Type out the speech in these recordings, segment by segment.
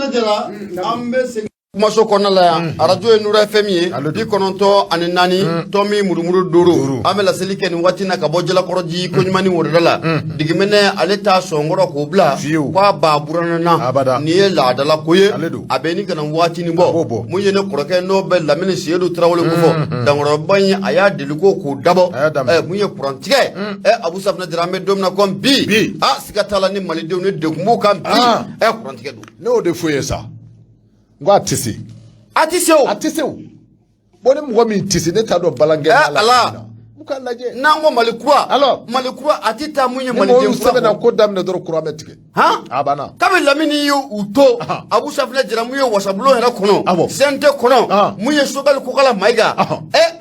Safna Jara, Ambe Kumaso kɔnɔna yan radio ye Nura FM ye 94 Tommy Murumuru Duru an bɛ laseli kɛ nin waati na ka bɔ Jalakɔrɔji Koɲumani Worodala la digimɛnɛ ale t'a sɔnkɔrɔ k'o bila k'a ba buranana nin ye laadala ko ye a bɛ ni kana waati nin bɔ mun ye ne kɔrɔkɛ n'o bɛ Lamini Seydou Tarawele ko fɔ dankɔrɔba in a y'a deli ko k'o dabɔ mun ye kurantigɛ Abu Safina Jara an bɛ don min na comme bi siga t'a la ni malidenw ni degun b'u kan bi kurantigɛ don n'o de f'u ye sa Ngo atisi o boni mɔgɔ min tisi ne t'a dɔn balankɛ ala muka lajɛ n'an ko malikura a tɛ taa mun ye maliden kura sɛbɛnna ko daminɛ dɔrɔn kura bɛ tigɛ a banna kabi Lamini ye u to Abu Safina Jara mun ye wasabulon yɛrɛ kɔnɔ CNT kɔnɔ mun ye Sogɛli Kokala Mayiga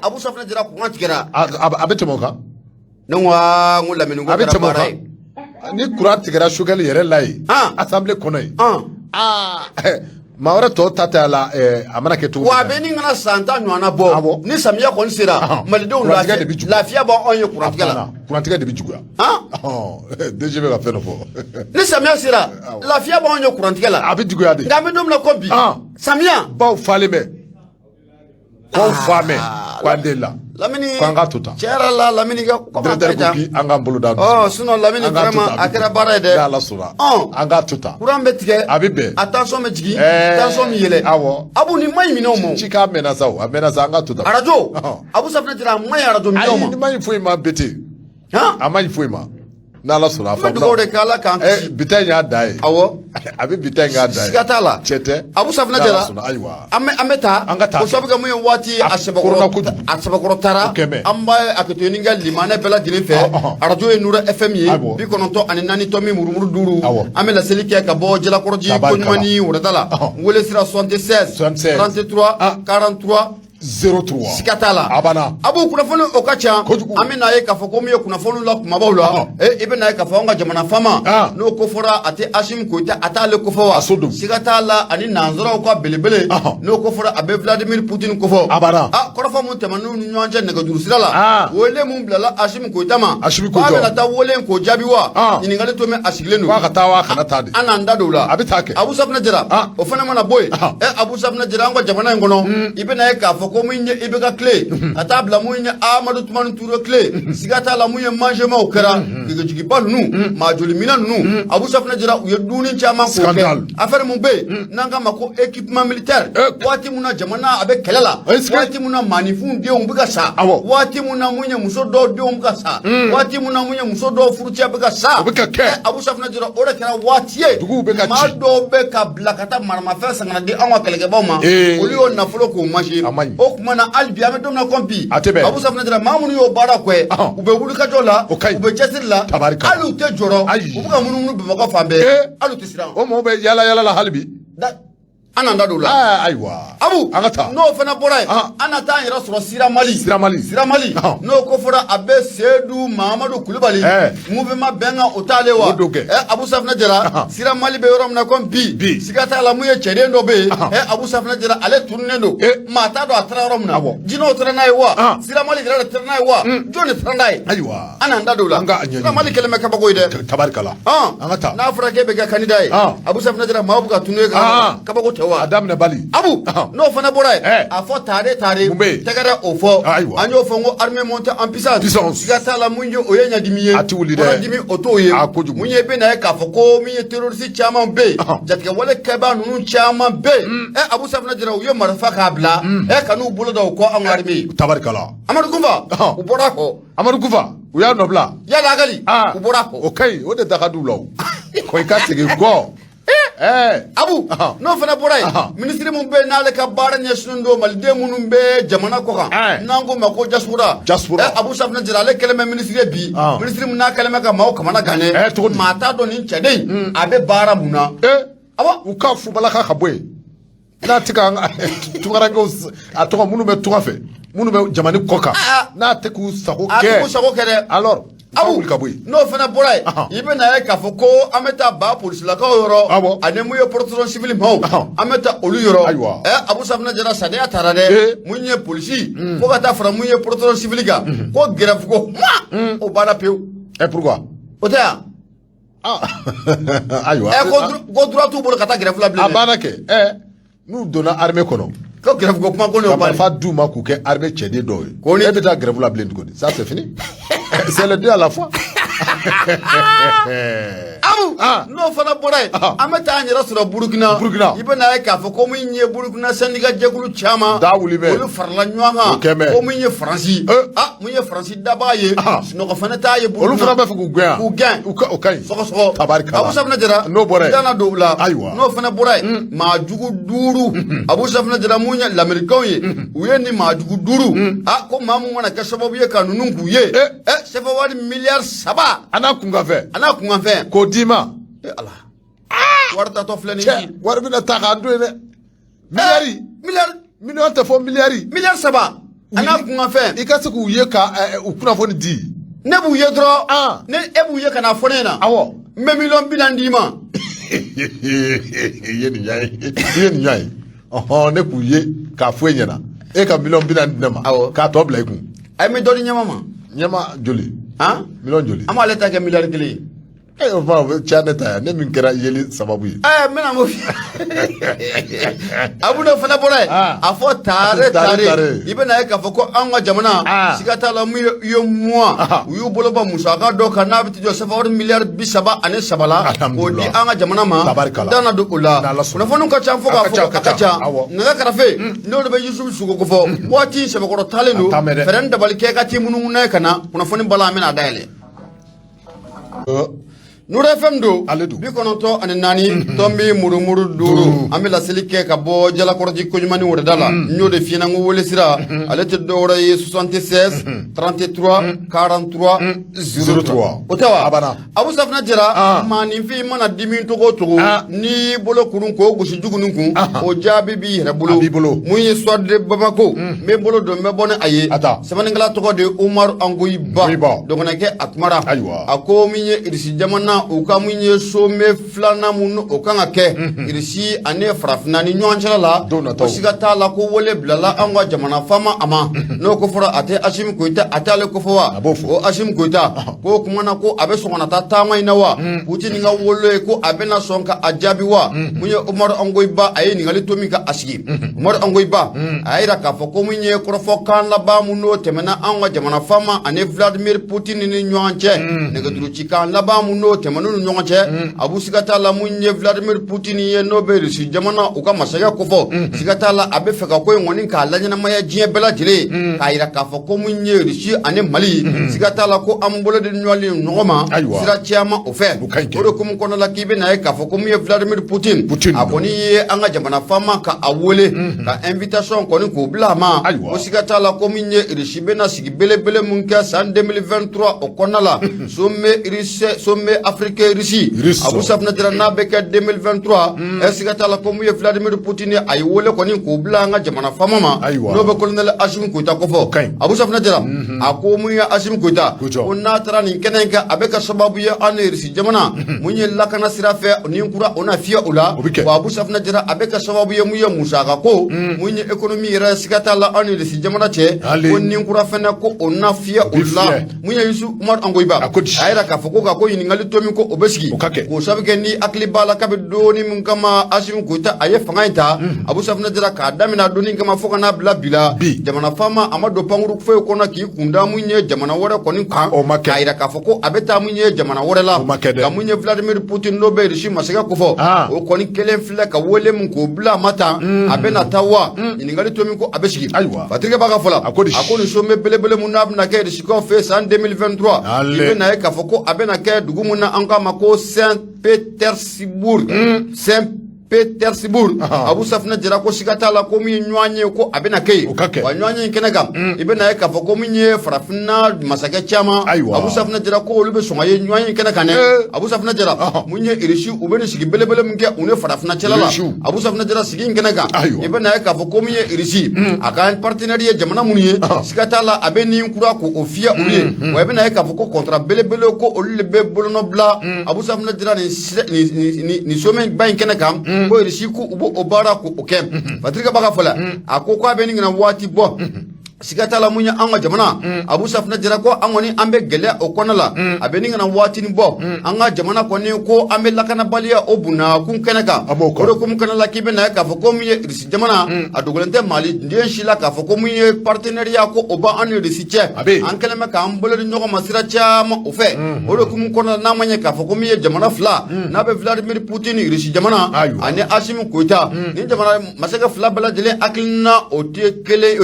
Abu Safina Jara kunkan tigɛra a bɛ tɛmɛ o kan ne ko Lamini ko kɛra baara ye ni kura tigɛra Sogɛli yɛrɛ la ye assemblée kɔnɔ ye maa wɛrɛ tɔ ta tɛ a la a mana kɛ cogo wa a bɛ ni kana san 10 ɲɔgɔnna bɔ ni samiya kɔni sera malidenw lafiya b'anw ye kurantigɛ la kurantigɛ de bɛ juguya DG bɛ ka fɛn dɔ fɔ ni samiya sera lafiya b'anw ye kurantigɛ la a bɛ juguya de nka an bɛ don min na ko bi samiya baw falen bɛ k'aw fa mɛn k'an den la Lamini k'an ka to tan cɛ yɛrɛ la Lamini ka directeur ko an k'an bolo da sinon Lamini vraiment a kɛra baara ye dɛ n'Ala sɔnna an k'a to tan courant bɛ tigɛ a bɛ bɛn a tension bɛ jigin tension bɛ yɛlɛ Abu nin ma ɲi minɛnw ma ci k'a mɛnna sa a mɛnna sa an k'a to tan radio Abu Safina Jara a ma ɲi radio minɛnw ma ayi ni ma ɲi foyi ma bete a ma ɲi foyi ma n'Ala sɔnna a fa dugawu de kɛ Ala k'an kisi bitɛn y'a da ye a bɛ bitɛn k'a da ye siga t'a la cɛ tɛ Abu Safina Jara ayiwa an bɛ taa o sababu kɛ mun ye waati a sɛbɛkɔrɔtara an b'a a kɛ to ni ka limaniya bɛɛ lajɛlen fɛ radio ye Nura FM ye 94 Tommy Murumuru Duru an bɛ laseli kɛ ka bɔ Jalakɔrɔji Koɲumani Worodala wele sira 76 33 43 03 siga t'a la Abu kunnafoni o ka ca an bɛ n'a ye k'a fɔ ko min ye kunnafoni la kumabaw la i bɛ n'a ye k'a fɔ an ka jamana faama n'o ko fɔra a tɛ Asimi Goyita a t'ale ko fɔ wa siga t'a la ani nanzaraw ka belebele n'o ko fɔra a bɛ Vladimir Poutine ko fɔ kɔrɔfɔ mun tɛmɛn'u ni ɲɔgɔn cɛ nɛgɛjuru sira la wele mun bilala Asimi Goyita ma k'a bɛna taa wele in k'o jaabi wa ɲininkali to min a sigilen don k'a ka taa wa a kana taa de an n'an da don o la a bɛ taa kɛ Abu Safina Jara o fana mana bɔ yen Abu Safina Jara an ka jamana in kɔnɔ i bɛ n'a ye k'a fɔ ko mun ye Ibeka tile ka taa bila mun ye Amadu Tumani Ture tile siga t'a la mun ye manjemaw kɛra jigijigiba ninnu maa joli mina ninnu Abu Safina Jara u ye dumuni caman k'o kɛ affaire mun bɛ yen n'an k'a ma ko équipement militaire waati mun na jamana a bɛ kɛlɛ la waati mun na maanifinw denw bɛ ka sa waati mun na mun ye muso dɔw denw bɛ ka sa waati mun na mun ye muso dɔw furucɛ bɛ ka sa Abu Safina Jara o de kɛra waati ye maa dɔw bɛ ka bila ka taa maramafɛn san ka na di anw ka kɛlɛkɛbaw ma olu y'o nafolo k'o manche o tuma na hali bi an bɛ don min na comme bi Abu Safina Jara maa minnu y'o baara kɛ u bɛ wulikajɔ la u bɛ cɛsiri la hali u tɛ jɔrɔ u bɛ ka munumunu Bamakɔ fan bɛɛ hali u tɛ siran o mɔgɔw bɛ yala la hali bi an n'an da don o la ayiwa Abu an ka taa n'o fana bɔra yen an na taa an yɛrɛ sɔrɔ Sira Mali n'o ko fɔra a bɛ Seydou Mahamadu Kulibali mouvement bɛnkan o t'ale wa Abu Safina Jara Sira Mali bɛ yɔrɔ min na comme bi siga t'a la mun ye cɛden dɔ bɛ yen Abu Safina Jara ale tununnen don maa t'a dɔn a taara yɔrɔ min na jinɛw taara n'a ye wa Sira Mali yɛrɛ de taara n'a ye wa jɔn de taara n'a ye ayiwa an n'an da don o la Sira Mali kɛlen bɛ kabako ye dɛ tabarikala an ka taa n'a fɔra k'e bɛ kɛ candidat ye Abu Safina Jara maaw bɛ ka tunu ye kabako tɛ wa a daminɛ bali Abu n'o fana bɔra yen a fɔ tare tɛgɛrɛ o fɔ an y'o fɔ n ko armée montée en puissance siga t'a la mun ye o ye ɲadimi ye kɔnɔdimi o t'o ye mun ye bɛ na ye k'a fɔ ko min ye terroriste caman bɛ yen jatigɛwale kɛbaa ninnu caman bɛ yen Abu Safina Jara u ye marifa k'a bila ka n'u bolo da o kɔ an ka armée ye tabarikala Amadu Kunfa u bɔra a kɔ Amadu Kunfa u y'a nɔbila yala agali u bɔra a kɔ o kaɲi o de daga d'u la o ko i ka segin kɔ Abu n'o fana bɔra yen ministre mun bɛ n'ale ka baara ɲɛsinnen don maliden minnu bɛ jamana kɔ kan n'an ko ma ko diaspora Abu Safina Jara ale kɛlen bɛ ministre bi ministre mun n'a kɛlen bɛ ka maaw kamana ganɛ maa t'a dɔn nin cɛden a bɛ baara mun na u ka fubalaka ka bɔ yen n'a tɛ ka tunkarankew a tɔgɔ minnu bɛ tunga fɛ minnu bɛ jamana kɔ kan n'a tɛ k'u sago kɛ dɛ alors Abu n'o fana bɔra yen i bɛ na ye k'a fɔ ko an bɛ taa ba polisilakaw yɔrɔ ani mun ye protection civile maaw an bɛ taa olu yɔrɔ Abu Safina Jara sariya taara dɛ mun ye polisi fo ka taa fara mun ye protection civile kan ko grève ko o banna pewu pourquoi o tɛ yan ayiwa ko droit t'u bolo ka taa grève la bilen a banna kɛ n'u donna armée kɔnɔ ko grève ko kuma ko ne ka y'o bali marifa d'u ma k'u kɛ armée cɛden dɔw ye Ko ni- e bɛ taa grève la bilen tuguni ça c'est fini c'est le deux à la fois abu n'o fana bɔra yen Ah. an bɛ taa an yɛrɛ sɔrɔ burukina Burukina. i bɛ n'a ye k'a fɔ ko min ye burukina syndicat jɛkulu caman Da wuli bɛ. olu farala ɲɔgɔn O kɛ kan mɛ. ko min ye faransi mun ye faransi dabaga ye Ah. sunɔgɔ fana t'a ye olu fana bɛ fɛ k'u gɛn k'u gɛn o ka ɲi sɔgɔsɔgɔ tabarikala abu safinɛ jara n'o bɔra yen dana don o la Ayiwa. n'o fana bɔra yen maa jugu 5 abu safinɛ jara mun ye lamɛrikaw ye u ye nin maa jugu 5 ko maa mun mana kɛ sababu ye ka ninnu k'u ye sɛfɛwari miliyari 3 a n'a kunkanfɛ a n'a kunkanfɛn k'o d'i ma ala wari tatɔ filɛ nin cɛ ye wari bɛna ta k'a don ye dɛ miliyari miliyari miliyɔn tɛ fɔ miliyari miliyari 3 a n'a kunkanfɛn i ka se k'u ye ka u kunnafoni di ne b'u ye dɔrɔn Ah. ne e b'u ye ka na fɔ ne ɲɛna awɔ n bɛ miliyɔn 40 d'i ma i ye nin ɲa ye i ye nin ɲa ye ɔhɔn ne k'u ye k'a fɔ e ɲɛna e ka miliyɔn 40 di ne ma Awɔ. k'a tɔ bila i kun a ye mi dɔ di ɲɛma ma ɲɛma joli han miliyɔn joli an b'ale ta kɛ miliyari 1 ye o fana o bɛ caya ne ta yan ne min kɛra yeli sababu ye n bɛna mun f'i abu dɔ fana bɔra yen Ah. a fɔ tare Tare. i bɛna ye k'a fɔ ko an ka jamana Ah. siga t'a la mun ye muwa u y'u bolo bɔ musaka dɔ kan n'a bɛ ti jɔ sɛfɛwari miliyari 33 la k'o di Alhamdulillah. an ka jamana ma Tabarikala. dana don o la N'Ala sɔnna. kunnafoniw ka ca fo k'a A ka ca, fɔ a ka ca awɔ. nɛgɛ kɛrɛfɛ n'o de bɛ yusufu sogo ko fɔ waati sɛbɛkɔrɔ taalen don A t'a mɛn dɛ. fɛɛrɛ ni dabali kɛ ka ti munumunu ye ka na kunnafoni bala an bɛna dayɛlɛ Nura FM do Ale do. 94 tombi murumuru duru an bɛ laseli kɛ ka bɔ jalakɔrɔji koɲumani wɛrɛda la n y'o de f'i ɲɛna n ko wele sira ale tɛ dɔwɛrɛ ye 76 33 43 03 o tɛ wa Abana. Abu Safinɛ Jara Ah. maaninfin mana dimi cogo o cogo Ah. n'i bolo kurun k'o gosi jugunin kun o jaabi b'i yɛrɛ bolo A b'i bolo. mun ye Soir de Bamako n bɛ bolo don n bɛ bɔ ni a ye A ta. sɛbɛnnikɛla tɔgɔ de Umaru Angoyiba Angoyiba. dɔgɔnɔkɛ Atumara Ayiwa. a ko min ye irisi jamana u ka mun ye somɛ filanan mun o kan ka kɛ irisi ani farafinna ni ɲɔgɔn cɛla la Don nataw. o siga t'a la ko wele bilala an ka jamana faama a ma n'o ko fɔra a tɛ Asimi Goyita a t'ale ko fɔ wa A b'o fɔ. o Asimi Goyita k'o kumana ko a bɛ sɔn ka na taa taama in na wa Putin ka wolo ye ko a bɛna sɔn ka a jaabi wa mun ye Umaru Angoyiba a ye ɲininkali to min ka a sigi Umaru Angoyiba a y'a jira k'a fɔ ko mun ye kɔrɔfɔkan laban mun n'o tɛmɛna an ka jamana faama ani Vladimir Putin ni ɲɔgɔn cɛ nɛgɛjurucikan laban mun n'o tɛmɛn'u ni ɲɔgɔn cɛ a b'u siga t'a la mun ye Vladimir Putin ye n'o bɛ Rusi jamana u ka masakɛ kofɔ siga t'a la a bɛ fɛ ka ko in kɔni k'a laɲɛnamaya diɲɛ bɛɛ lajɛlen k'a jira k'a fɔ ko mun ye Rusi ani Mali siga t'a la ko an bolo de ɲɔgɔnlen ɲɔgɔn ma Ayiwa. sira caman o fɛ O ka ɲi kɛ. o de kumu kɔnɔ la k'i bɛ na ye k'a fɔ ko mun ye Vladimir Putin Putin a don. kɔni ye an ka jamana faama ka a wele ka invitation kɔni k'o bila a ma Ayiwa. o siga t'a la ko min ye Rusi bɛna sigi belebele mun kɛ san 2023 o kɔnɔna la sommet africain Rusi Russe. Abu Safinɛ Jara n'a bɛ kɛ 2023 siga t'a la ko mun ye Vladimir Putin ye a ye wele kɔni k'o bila an ka jamana faama ma Ayiwa. n'o bɛ colonel Asimi Goyita kofɔ ka ɲi. Abu Safinɛ Jara a ko mun ye Asimi Goyita Ko jɔ. ko n'a taara nin kɛnɛ in kan a bɛ ka sababu ye an ni Rusi jamana mun ye lakana sira fɛ ni kura o na fiyɛ o la O bɛ kɛ. wa Abu Safinɛ Jara a bɛ ka sababu ye mun ye musaka ko mun ye économie yɛrɛ siga t'a la an ni Rusi jamana cɛ Ale. ko ni kura fɛnɛ ko o na fiyɛ o bi la fiyɛ. mun ye Yusu Umaru Angoyiba A ko di. a yɛrɛ k'a fɔ ko ka ko ɲininkali to min ko o bɛ sigi O ka kɛ. k'o sabu kɛ ni hakili b'a la k'a bɛ dɔɔni min kama Asimi Goyita a ye fanga in ta Abu Safinɛ Jara k'a daminɛ a donni kama fo ka n'a bila bi la Bi. jamana faama a ma don pankuru foyi kɔnɔ k'i kunda mun ye jamana wɛrɛ kɔni kan O ma kɛ. k'a jira k'a fɔ ko a bɛ taa mun ye jamana wɛrɛ la O ma kɛ dɛ. ka mun ye Vladimir Putin n'o bɛ Rusi masakɛ kofɔ Ah. o kɔni kelen filɛ ka wele min k'o bila a ma tan a bɛ na taa wa ɲininkali to min ko a bɛ sigi Ayiwa. Patirikɛ b'a ka fɔ la A ko di. nin sommet belebele mun n'a bɛna kɛ Rusikaw fɛ san 2023 Ale. i bɛ na ye k'a fɔ ko a bɛna kɛ dugu mun na an k'a ma ko Saint-Pétersbourg Saint-Pétersbourg Abu Safinɛ Jara ko siga t'a la ko min ye ɲɔgɔn ye ko a bɛna kɛ yen O ka kɛ. wa ɲɔgɔn ye in kɛnɛ kan i bɛ na ye k'a fɔ ko min ye farafinna masakɛ caman Ayiwa. Abu Safinɛ Jara ko olu bɛ sɔn ka ye ɲɔgɔn ye in kɛnɛ kan dɛ Abu Safinɛ Jara mun ye Rusi u bɛ nin sigi belebele min kɛ u ni farafinna cɛla la Rusiw. Abu Safinɛ Jara sigi in kɛnɛ kan Ayiwa. i bɛ na ye k'a fɔ ko min ye Rusi a ka partenaire ye jamana minnu ye siga t'a la a bɛ nin kura k'o fiyɛ olu ye wa i bɛ na ye k'a fɔ ko contrat belebele ko olu de bɛ bolonɔ bila Abu Safinɛ Jara nin sommet ba in kɛnɛ kan ko Rusi ko u b'o baara k'o kɛ Patirikɛ b'a ka fɔ la a ko k'a bɛ nin ɲinan waati bɔ sigata la munya anga jamana abu safna jira ko angoni ambe gele o konala abeni ngana wati ni bo anga jamana ko ni ko ambe lakana balia obuna kun kenaka ko kum kanala kibe na ka foko muye risi jamana adugolente mali ndien shila ka foko muye partenariat ko oba an risi che an kelema ka ambolo ni nyoko masira cha ma ofe ko kum konala na manya ka foko muye jamana fla na be Vladimir Putin risi jamana ane Assimi Goïta ni jamana masaka fla bala jele aklina o te kele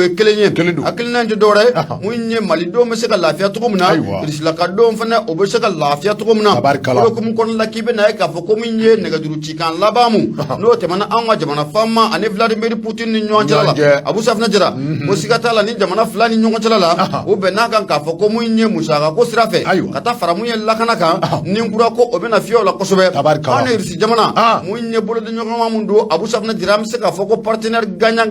akilina nti dore munye malido meseka lafiya tugumna risla kadom fana obeseka lafiya tugumna ko kum kon la kibe na ka foko munye nega duru cikan labamu no te mana anga jamana fama ane Vladimir Putin ni nyonjala abu safna jira musikata la ni jamana fulani nyonjala la o benaka ka foko munye musaka ko sirafe kata faramunye lakana ka ninkura ko obena fiyo la kosobe ane risi jamana munye bolo de nyonga mundo abu safna jira meseka foko partenaire ganya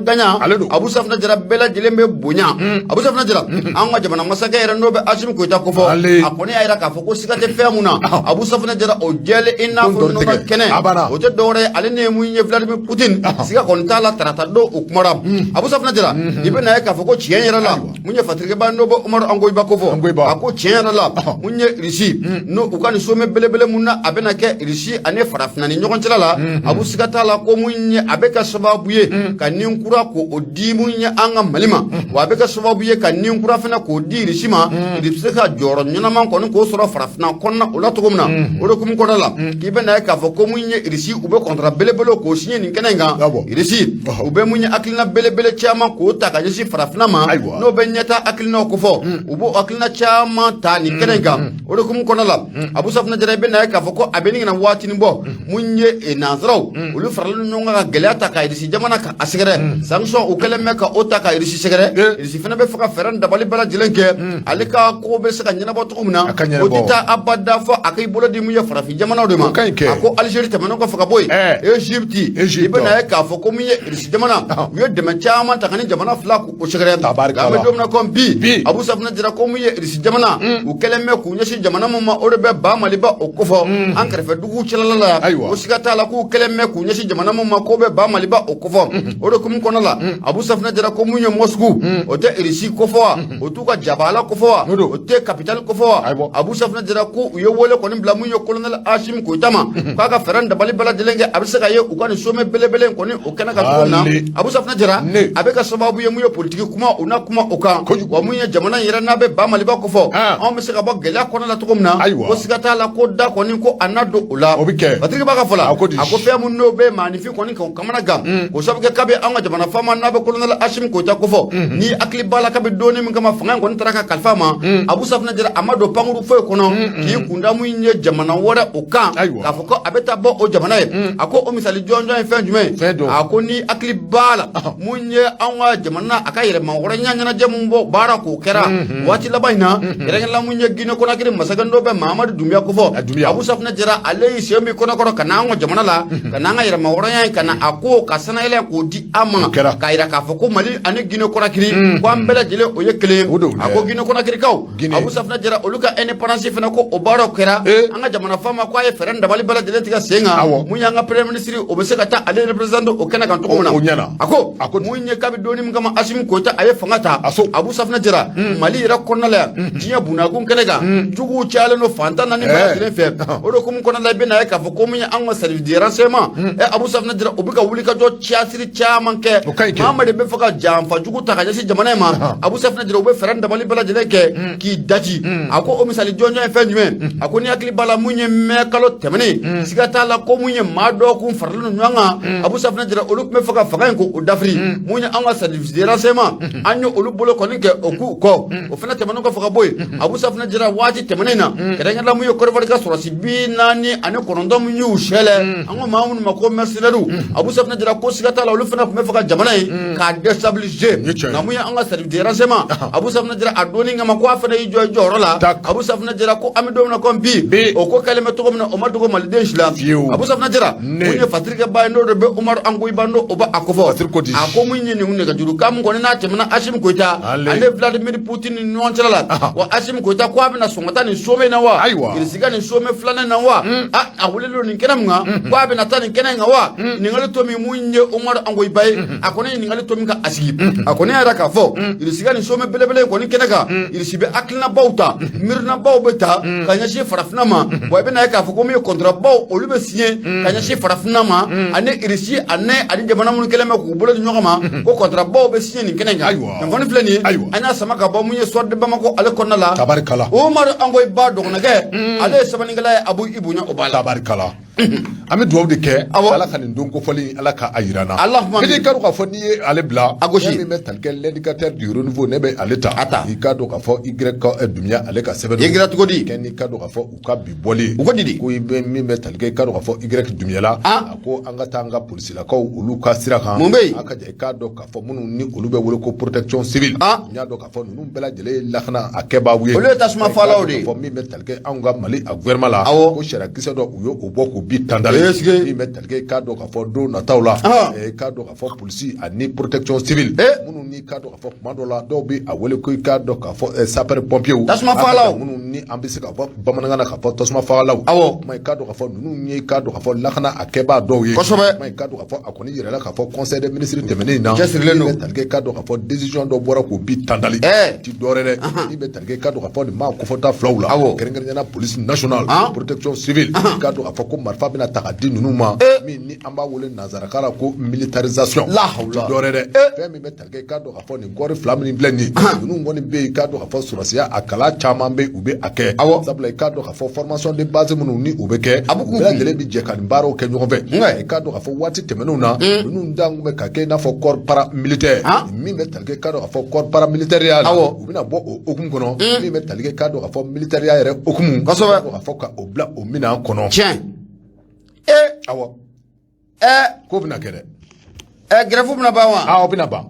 abu safna jira bela jilembe bunya abu safna jira anga jamana masaka era nobe Assimi Goïta ko fo akoni ayra ka foko sikate femuna abu safna jira o jele inna fo no kene o te dore ale ne munye Vladimir Putin siga kon tala tarata do ukmara abu safna jira ibe na ka foko chien yera la munye fatrike bando bo Umar Angoy Bakofo ako chien yera la munye risi no ukani some belebele munna abena ke risi ane farafna ni nyokon la abu sikata la ko munye abeka sababu ye ka ninkura ko odi munye anga malima wa abeka sababu ye ka ninkura fana ko di risi ma risi ka joro nyona man ko ko soro farafna konna ula to gomna o ko mun ko la kibe na ka foko munye risi ube kontra belebele ko sinye ni kenenga risi ube munye aklina belebele chama ko ta ka jisi farafna ma no be nyata aklina ko fo ubo aklina chama ta ni kenenga o ko mun ko la abu safna jere be na ka foko abeni na wati ni bo munye nazraw ulu farlu nyonga gelata ka risi jamana ka asigere sanction o kele meka o ta ka risi segere risi fena be faka feran dabali bala jilenke alika ko be saka nyina bo tukumna o tita abada fo akai bolo di munye farafi jamana do ma ako Algerie tamano ko faka boy Egypte ibe na ka foko munye risi jamana yo de ma chama ta kan jamana fla ko segere ga me domna ko bi abu safna jira ko munye risi jamana o kele me ku nyashi jamana mama o be ba maliba o kofo an karfe dugu chalala o sigata la ku kele me ku nyashi jamana mama ko be ba maliba o kofo o do kum kono la abu safna jira ko munye Moscou o te risi kofo o tuka jabala kofo o te capital kofo abu safna jira ko yo wole ko ni bla munye colonel Assimi Goïta ma kaga feran da bali bala jelenge abisaka ye u kan some belebele ko ni o kana ka tuna abu safna jira abeka sababu ye munye politique kuma una kuma o kan wa munye jamana yira na be ba maliba kofo on misaka ba gela ko na to komna o sigata la ko da ko ni ko anado ula patrik ba ka fola ako fe mun no be manifi ko ni ko kamana gam ko sabke kabe anga jamana fama na be colonel Assimi Goïta kofo ni akli bala kabe doni min kama fanga ko ni taraka kalfa ma abu safna jira amado panguru fo ko no ki kunda munye jamana wora o kan ka foko abeta bo o jamana e ako o misali jonjo en fin jume ako ni akli bala munye anga jamana akayire ma wora nyanya na jamumbo bara ko kera wati labaina regen la munye gine ko nakiri masagando be Mamadou Doumbia kofo abu safna jira alay semi ko nakoro kanango jamana la kananga ire ma wora nyanya kana ako kasana ile ko di ama kaira ka foko mali ane gine ko nakiri ko ambela jele o yekele ako gine ko nakiri kaw abu safna jira oluka independence fena ko o baro kera anga jamana fama ko ay ferenda dabali bala jele tiga senga munya nga premier ministre o be seka ta ale represent o kana kan to ko na ako munye kabi doni mkama Assimi Goïta ay fangata abu safna jira mali ra konala jiya bunagun kenega jugu chale no fanta nani ba jele fe o do kum kona la be na ka fo ko munya anga service de renseignement abu safna jira o be ka wuli ka jo chiasiri cha manke mama de be faka jamfa jugu ta ka jasi jamana ma abu safna jira o be ferenda dabali bala jele ke ki daji ako o misali jonjo en fin juin ako ni akli bala munye me kalo temani sigata la ko munye mado ku farlu nyanga abu safna jira oluk me faka faka ko dafri munye anga service de renseignement anyo oluk bolo ko ninke oku ko o fena temani ko faka boy abu safna jira wati temani na kedanga la munye ko ka sura sibina ni ane ko ndo munye ushele ango mamun mako mercenaire abu safna jira ko sigata la oluk fena ko me faka jamana ka destabiliser na munye anga service de renseignement abu safna jira adoni ngama ko afana ijo jorola abu safna jira ko amido na ko bi o ko kalema to gomna o madu ko malden shila abu safna jira munye fatrike ba no be Umar Angoy bando o ba akofo ako munye ni hunne ka juru kam ko na temna Assimi Goïta ane Vladimir Putin ni non chala wa Assimi Goïta ko abina songata ni some na wa irisiga ni some flana na wa a wulelo ni kenamnga ko abina tan kenanga wa ni ngali to mi munye Umar Angoy bay akone ni ngali to mi ka asigi akone ara k'a fɔ irisi ka nin somɛ belebele kɔni kɛnɛ kan irisi bɛ hakilinabaw ta miirinabaw bɛ ta ka ɲɛsin farafinna ma wa i bɛna ye k'a fɔ ko min ye kɔntirabaw olu bɛ signé ka ɲɛsin farafinna ma ani irisi ani jamana minnu kɛlen bɛ k'u bolo di ɲɔgɔn ma ko kɔntirabaw bɛ signé nin kɛnɛ kan nin kɔni filɛ nin ye an y'a sama ka bɔ mun ye Soir de Bamako ale kɔnɔna la tabarikala Umaru Angoyi Ba dɔgɔnɔkɛ ale ye sɛbɛnnikɛla ye Abu Ibunya o b'a la tabarikala an bɛ dugawu de kɛ ala ka nin don kofɔli ala ka a yira na i ka dɔn k'a fɔ n'i ye ale bila a gosi min bɛ tali kɛ l'indicateur du renouveau ne bɛ ale ta i ka dɔn k'a fɔ Y Dumiya ale ka sɛbɛn Y cogo di kɛ n'i ka dɔn k'a fɔ u ka bi bɔli u ko di ko i bɛ min bɛ tali kɛ i ka dɔn k'a fɔ Y Dumiya la a ko an ka taa an ka polisilakaw olu ka sira kan mun bɛ yen a ka jan i ka dɔn k'a fɔ minnu ni olu bɛ wele ko protection civile n y'a dɔn k'a fɔ ninnu bɛɛ lajɛlen ye lakana a kɛbaaw ye olu ye tasuma falaw de ye fɔ min bɛ tali kɛ anw ka Mali a gouvernement la ko sariya kisɛ dɔ u y'o bɔ k'o bi tandali min bɛ tali kɛ i k'a dɔn k'a fɔ don nataw la i k'a dɔn k'a fɔ polisi ani protection civile minnu ni k'a dɔn k'a fɔ kuma dɔ la dɔw bɛ a wele ko i k'a dɔn k'a fɔ sapeur pompier tasuma fagalaw minnu ni an bɛ se k'a fɔ bamanankan na k'a fɔ tasuma fagalaw kuma i k'a dɔn k'a fɔ ninnu ye i k'a dɔn k'a fɔ lakana a kɛbaa dɔw ye kosɛbɛ kuma i k'a dɔn k'a fɔ a kɔni yɛrɛla k'a fɔ conseil des ministres tɛmɛnen in na cɛsirilen don min bɛ tali kɛ i k'a dɔn k'a fɔ décision dɔ bɔra k'o bi tandali ti dɔwɛrɛ dɛ min bɛ tali kɛ i k'a dɔn k'a fɔ nin maa kɔfɔta filaw la kɛrɛnkɛrɛnnenya police nationale protection civile i k'a dɔn k'a fɔ ko marifa bɛna ta ka di ninnu ma min ni an b'a wele nanzarakan na ko militarisation ti dɔwɛrɛ dɛ fɛn min bɛ tali kɛ i k'a dɔn k'a fɔ nin kɔɔri fila min filɛ nin ye ninnu kɔni bɛ yen i k'a dɔn k'a fɔ sɔrɔsiya a kala caman bɛ u bɛ a kɛ sabula i k'a dɔn k'a fɔ formation de base minnu ni u bɛ kɛ bɛɛ lajɛlen bɛ jɛ ka nin baaraw kɛ ɲɔgɔn fɛ i k'a dɔn k'a fɔ waati tɛmɛnenw na ninnu dan bɛ ka kɛ i n'a fɔ corps paramilitaire min bɛ tali kɛ i k'a dɔn k'a fɔ corps paramilitaire la u bɛna bɔ o hukumu kɔnɔ min bɛ tali kɛ i k'a dɔn k'a fɔ militaire yɛrɛ hukumu k'a fɔ ka o bila o minɛn kɔnɔ tiɲɛ awɔ ko bɛna kɛ dɛ grève bɛna ban wa o bɛna ban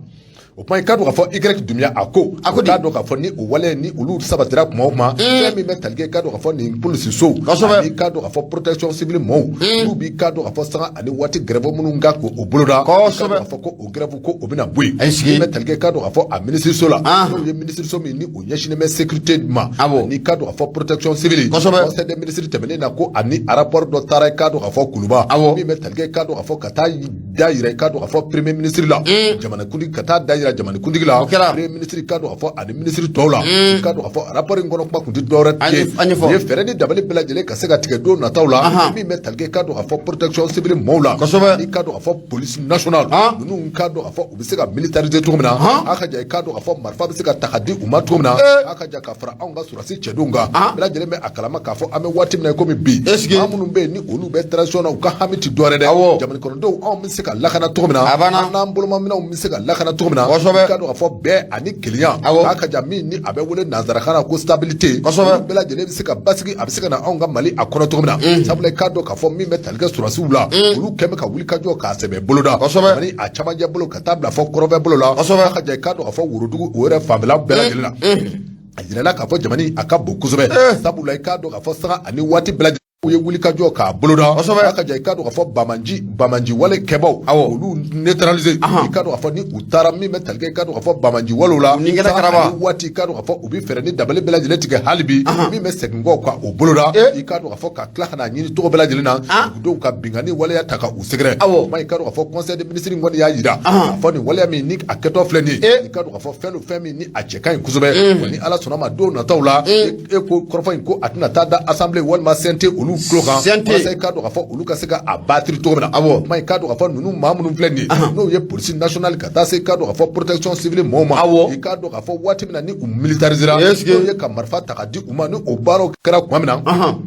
o kuma i ka dɔn k'a fɔ Y Dumiya a ko k'a dɔn k'a fɔ ni o wale ni olu sabatira kuma o kuma fɛn min bɛ tali kɛ i ka dɔn k'a fɔ nin polisi so ani i ka dɔn k'a fɔ protection civile mɔɔw olu b'i ka dɔn k'a fɔ sanga ani waati grève minnu ka k'o boloda i ka dɔn k'a fɔ ko o grève ko o bɛna bɔ yen min bɛ tali kɛ i ka dɔn k'a fɔ a minisiriso la n'o ye minisiriso min ni o ɲɛsinnen bɛ sécurité ma ani i ka dɔn k'a fɔ protection civile conseil des ministres tɛmɛnen na ko ani rapport dɔ taara i ka dɔn k'a fɔ Kuluba min bɛ tali kɛ i ka dɔn k'a fɔ ka taa da yira i ka dɔn k'a fɔ premier ministre la jamanakuntigi ka taa da yira jamanakuntigi la premier ministre ka dɔn k'a fɔ ani ministre tɔw la i ka dɔn k'a fɔ rapport in kɔnɔ kuma tun tɛ dɔwɛrɛ ye u ye fɛɛrɛ ni dabali bɛɛ lajɛlen ka se ka tigɛ don nataw la min bɛ tali kɛ i ka dɔn k'a fɔ protection civile mɔɔw la i ka dɔn k'a fɔ police nationale ninnu ka dɔn k'a fɔ u bɛ se ka militariser cogo min na a ka jan i ka dɔn k'a fɔ marifa bɛ se ka ta ka di u ma cogo min na a ka jan ka fara anw ka sɔrɔdasi cɛdenw kan bɛɛ lajɛlen bɛ a kalama k'a fɔ an bɛ waati min na komi bi maa minnu bɛ yen ni olu bɛ transition na u ka hami tɛ dɔwɛrɛ dɛ jamana kɔnɔdenw anw bɛ se ka lakana cogo min na an n'an bolomaminɛnw bɛ se ka lakana cogo min na i ka dɔn k'a fɔ bɛɛ ani kelenya a ka jan min ni a bɛ wele nanzarakan na ko stabilité bɛɛ lajɛlen bɛ se ka basigi a bɛ se ka na anw ka Mali a kɔnɔ cogo min na sabula i k'a dɔn k'a fɔ min bɛ tali kɛ sɔrɔdasiw la olu kɛn bɛ ka wuli ka jɔ k'a sɛbɛ boloda ani a camancɛ bolo ka taa bila fɔ kɔrɔnfɛ bolo la a ka jan i k'a dɔn k'a fɔ worodugu o yɛrɛ fanfɛla bɛɛ lajɛlen na a jirala k'a fɔ jamana a ka bon kosɛbɛ sabula i k'a dɔn k'a fɔ sanga ani waati bɛɛ lajɛlen u ye wuli ka jɔ k'a boloda a ka jan i k'a dɔn k'a fɔ Bamanji wale kɛbaw olu neutraliser i k'a dɔn k'a fɔ ni u taara min bɛ tali kɛ i k'a dɔn k'a fɔ Bamanji walew la waati i k'a dɔn k'a fɔ u bɛ fɛɛrɛ ni dabali bɛɛ lajɛlen tigɛ hali bi min bɛ segin kɔ ka o boloda i k'a dɔn k'a fɔ ka tila ka na ɲini cogo bɛɛ lajɛlen na dugudenw ka binkanni waleya ta ka u sɛgɛrɛ kuma i k'a dɔn k'a fɔ conseil des ministres kɔni y'a jira k'a fɔ nin waleya min ni a kɛtɔ filɛ nin ye i k'a dɔn k'a fɔ fɛn min ni a cɛ ka ɲi kosɛbɛ ni Ala sɔnna ma don nataw la e ko kɔrɔfɔ in ko a tɛna taa da assemblée walima CNT olu tulo kan walasa i k'a dɔn k'a fɔ olu ka se ka a batiri cogo min na kuma i k'a dɔn k'a fɔ ninnu maa minnu filɛ nin ye n'o ye police nationale ka taa se i k'a dɔn k'a fɔ protection civile mɔɔw ma i k'a dɔn k'a fɔ waati min na ni u militarisera n'o ye ka marifa ta ka di u ma ni o baaraw kɛra tuma min na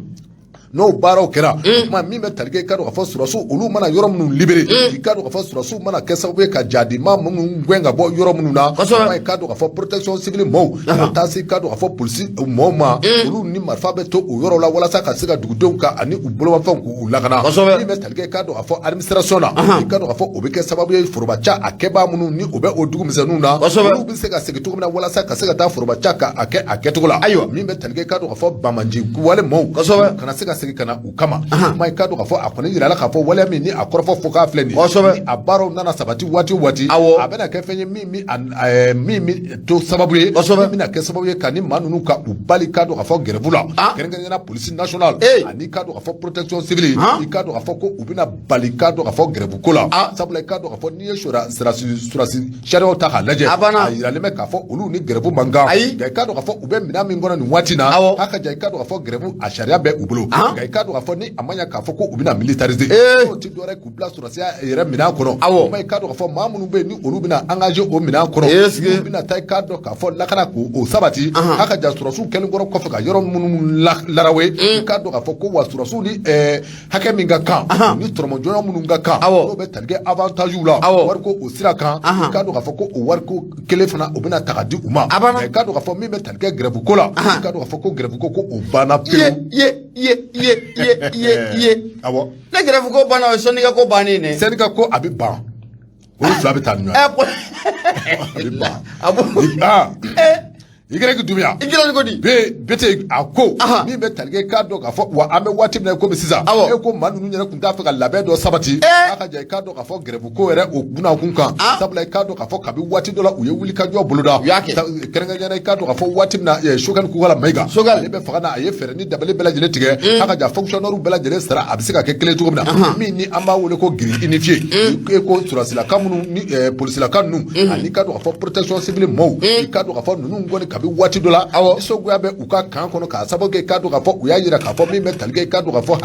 n'o baaraw kɛra kuma min bɛ tali kɛ i ka dɔn k'a fɔ sɔrɔsiw olu mana yɔrɔ minnu libéré i ka dɔn k'a fɔ sɔrɔsiw mana kɛ sababu ye ka jadima minnu gɛn ka bɔ yɔrɔ minnu na kuma i ka dɔn k'a fɔ protection civile mɔɔw ka taa se i ka dɔn k'a fɔ polisi mɔɔw ma olu ni marifa bɛ to o yɔrɔ la walasa ka se ka dugudenw ka ani u bolomafɛnw k'u lakana min bɛ tali kɛ i ka dɔn k'a fɔ administration na i ka dɔn k'a fɔ o bɛ kɛ sababu ye forobaca a kɛbaa minnu ni o bɛ o dugu misɛnninw na olu bɛ se ka segin cogo min na walasa ka se ka taa forobaca ka a kɛ a kɛcogo la min bɛ tali kɛ i ka dɔn k'a fɔ Bamanji wale mɔɔw kana se ka segin kana u kama mai ka do ka fɔ a kɔni yira la ka fɔ wale min ni a kɔrɔfɔ fɔ ka filɛ nin ni a baaraw nana sabati waati o waati a bɛna kɛ fɛn ye min to sababu ye min bɛna kɛ sababu ye ka ni maa ninnu ka u bali ka do ka fɔ gɛrɛbu la kɛrɛnkɛrɛnyana polisi national ani ka do ka fɔ protection civile i ka do ka fɔ ko u bɛna bali ka do ka fɔ gɛrɛbu ko la sabula i ka do ka fɔ n'i ye surasi sariyaw ta k'a lajɛ a yiralen bɛ k'a fɔ olu ni gɛrɛbu man kan nka i ka do ka fɔ u bɛ minɛn min kɔnɔ nin waati na a ka jan i ka do ka fɔ gɛrɛbu a sariya bɛ u bolo nka i ka do ka fɔ ni a ma ɲɛ k'a fɔ ko u bɛna militariser n'o ti dɔwɛrɛ k'u bila surasiya yɛrɛ minɛn kɔnɔ o ma i ka do ka fɔ maa minnu bɛ yen ni olu bɛna engager o minɛn kɔnɔ olu bɛna taa i ka dɔn k'a fɔ lakana k'o sabati a ka jan surasiw kɛlen kɔrɔ kɔfɛ ka yɔrɔ minnu larawe i ka dɔn k'a fɔ ko wa surasiw ni hakɛ min ka kan ni tɔrɔmɔjɔnya minnu ka kan n'o bɛ tali kɛ avantage la wariko o sira kan i ka dɔn k'a fɔ ko o wariko kelen fana o bɛna ta ka di u ma nka i ka dɔn k'a fɔ min bɛ tali kɛ gɛrɛbu ko la i ka dɔn k'a fɔ ko gɛrɛbu ko o banna pewu awɔ ne gɛrɛbu ko banna o ye sɔnnikɛ ko bannen dɛ sɛnnikɛ ko a bɛ ban olu fila bɛ taa ni ɲɔgɔn ye a bɛ ban i kɛra dumiya i kɛra cogo di bete a ko min bɛ talikɛ k'a dɔn k'a fɔ wa an bɛ waati min na komi sisan e ko maa ninnu yɛrɛ tun t'a fɛ ka labɛn dɔ sabati a ka jan i k'a dɔn k'a fɔ gɛrɛbu ko yɛrɛ o bunakun kan sabula i k'a dɔn k'a fɔ kabi waati dɔ la u ye wuli ka jɔ boloda kɛrɛnkɛrɛnyana i k'a dɔn k'a fɔ waati min na Sogɛli Kukala Mayiga ale bɛ fanga na a ye fɛɛrɛ ni dabali bɛɛ lajɛlen tigɛ a ka jan fonctionnaire bɛɛ lajɛlen sara a bɛ se ka kɛ kelen cogo min na min ni an b'a wele ko giri unifié e ko surasilaka minnu ni polisilaka ninnu ani k'a dɔn k'a fɔ protection civile mɔɔw i k'a dɔn k'a fɔ ninnu kɔni kabi waati dɔ la nisɔngoya bɛ u ka kan kɔnɔ k'a sababu kɛ i k'a dɔn k'a fɔ u y'a yira k'a fɔ min bɛ tali kɛ i k'a dɔn k'a fɔ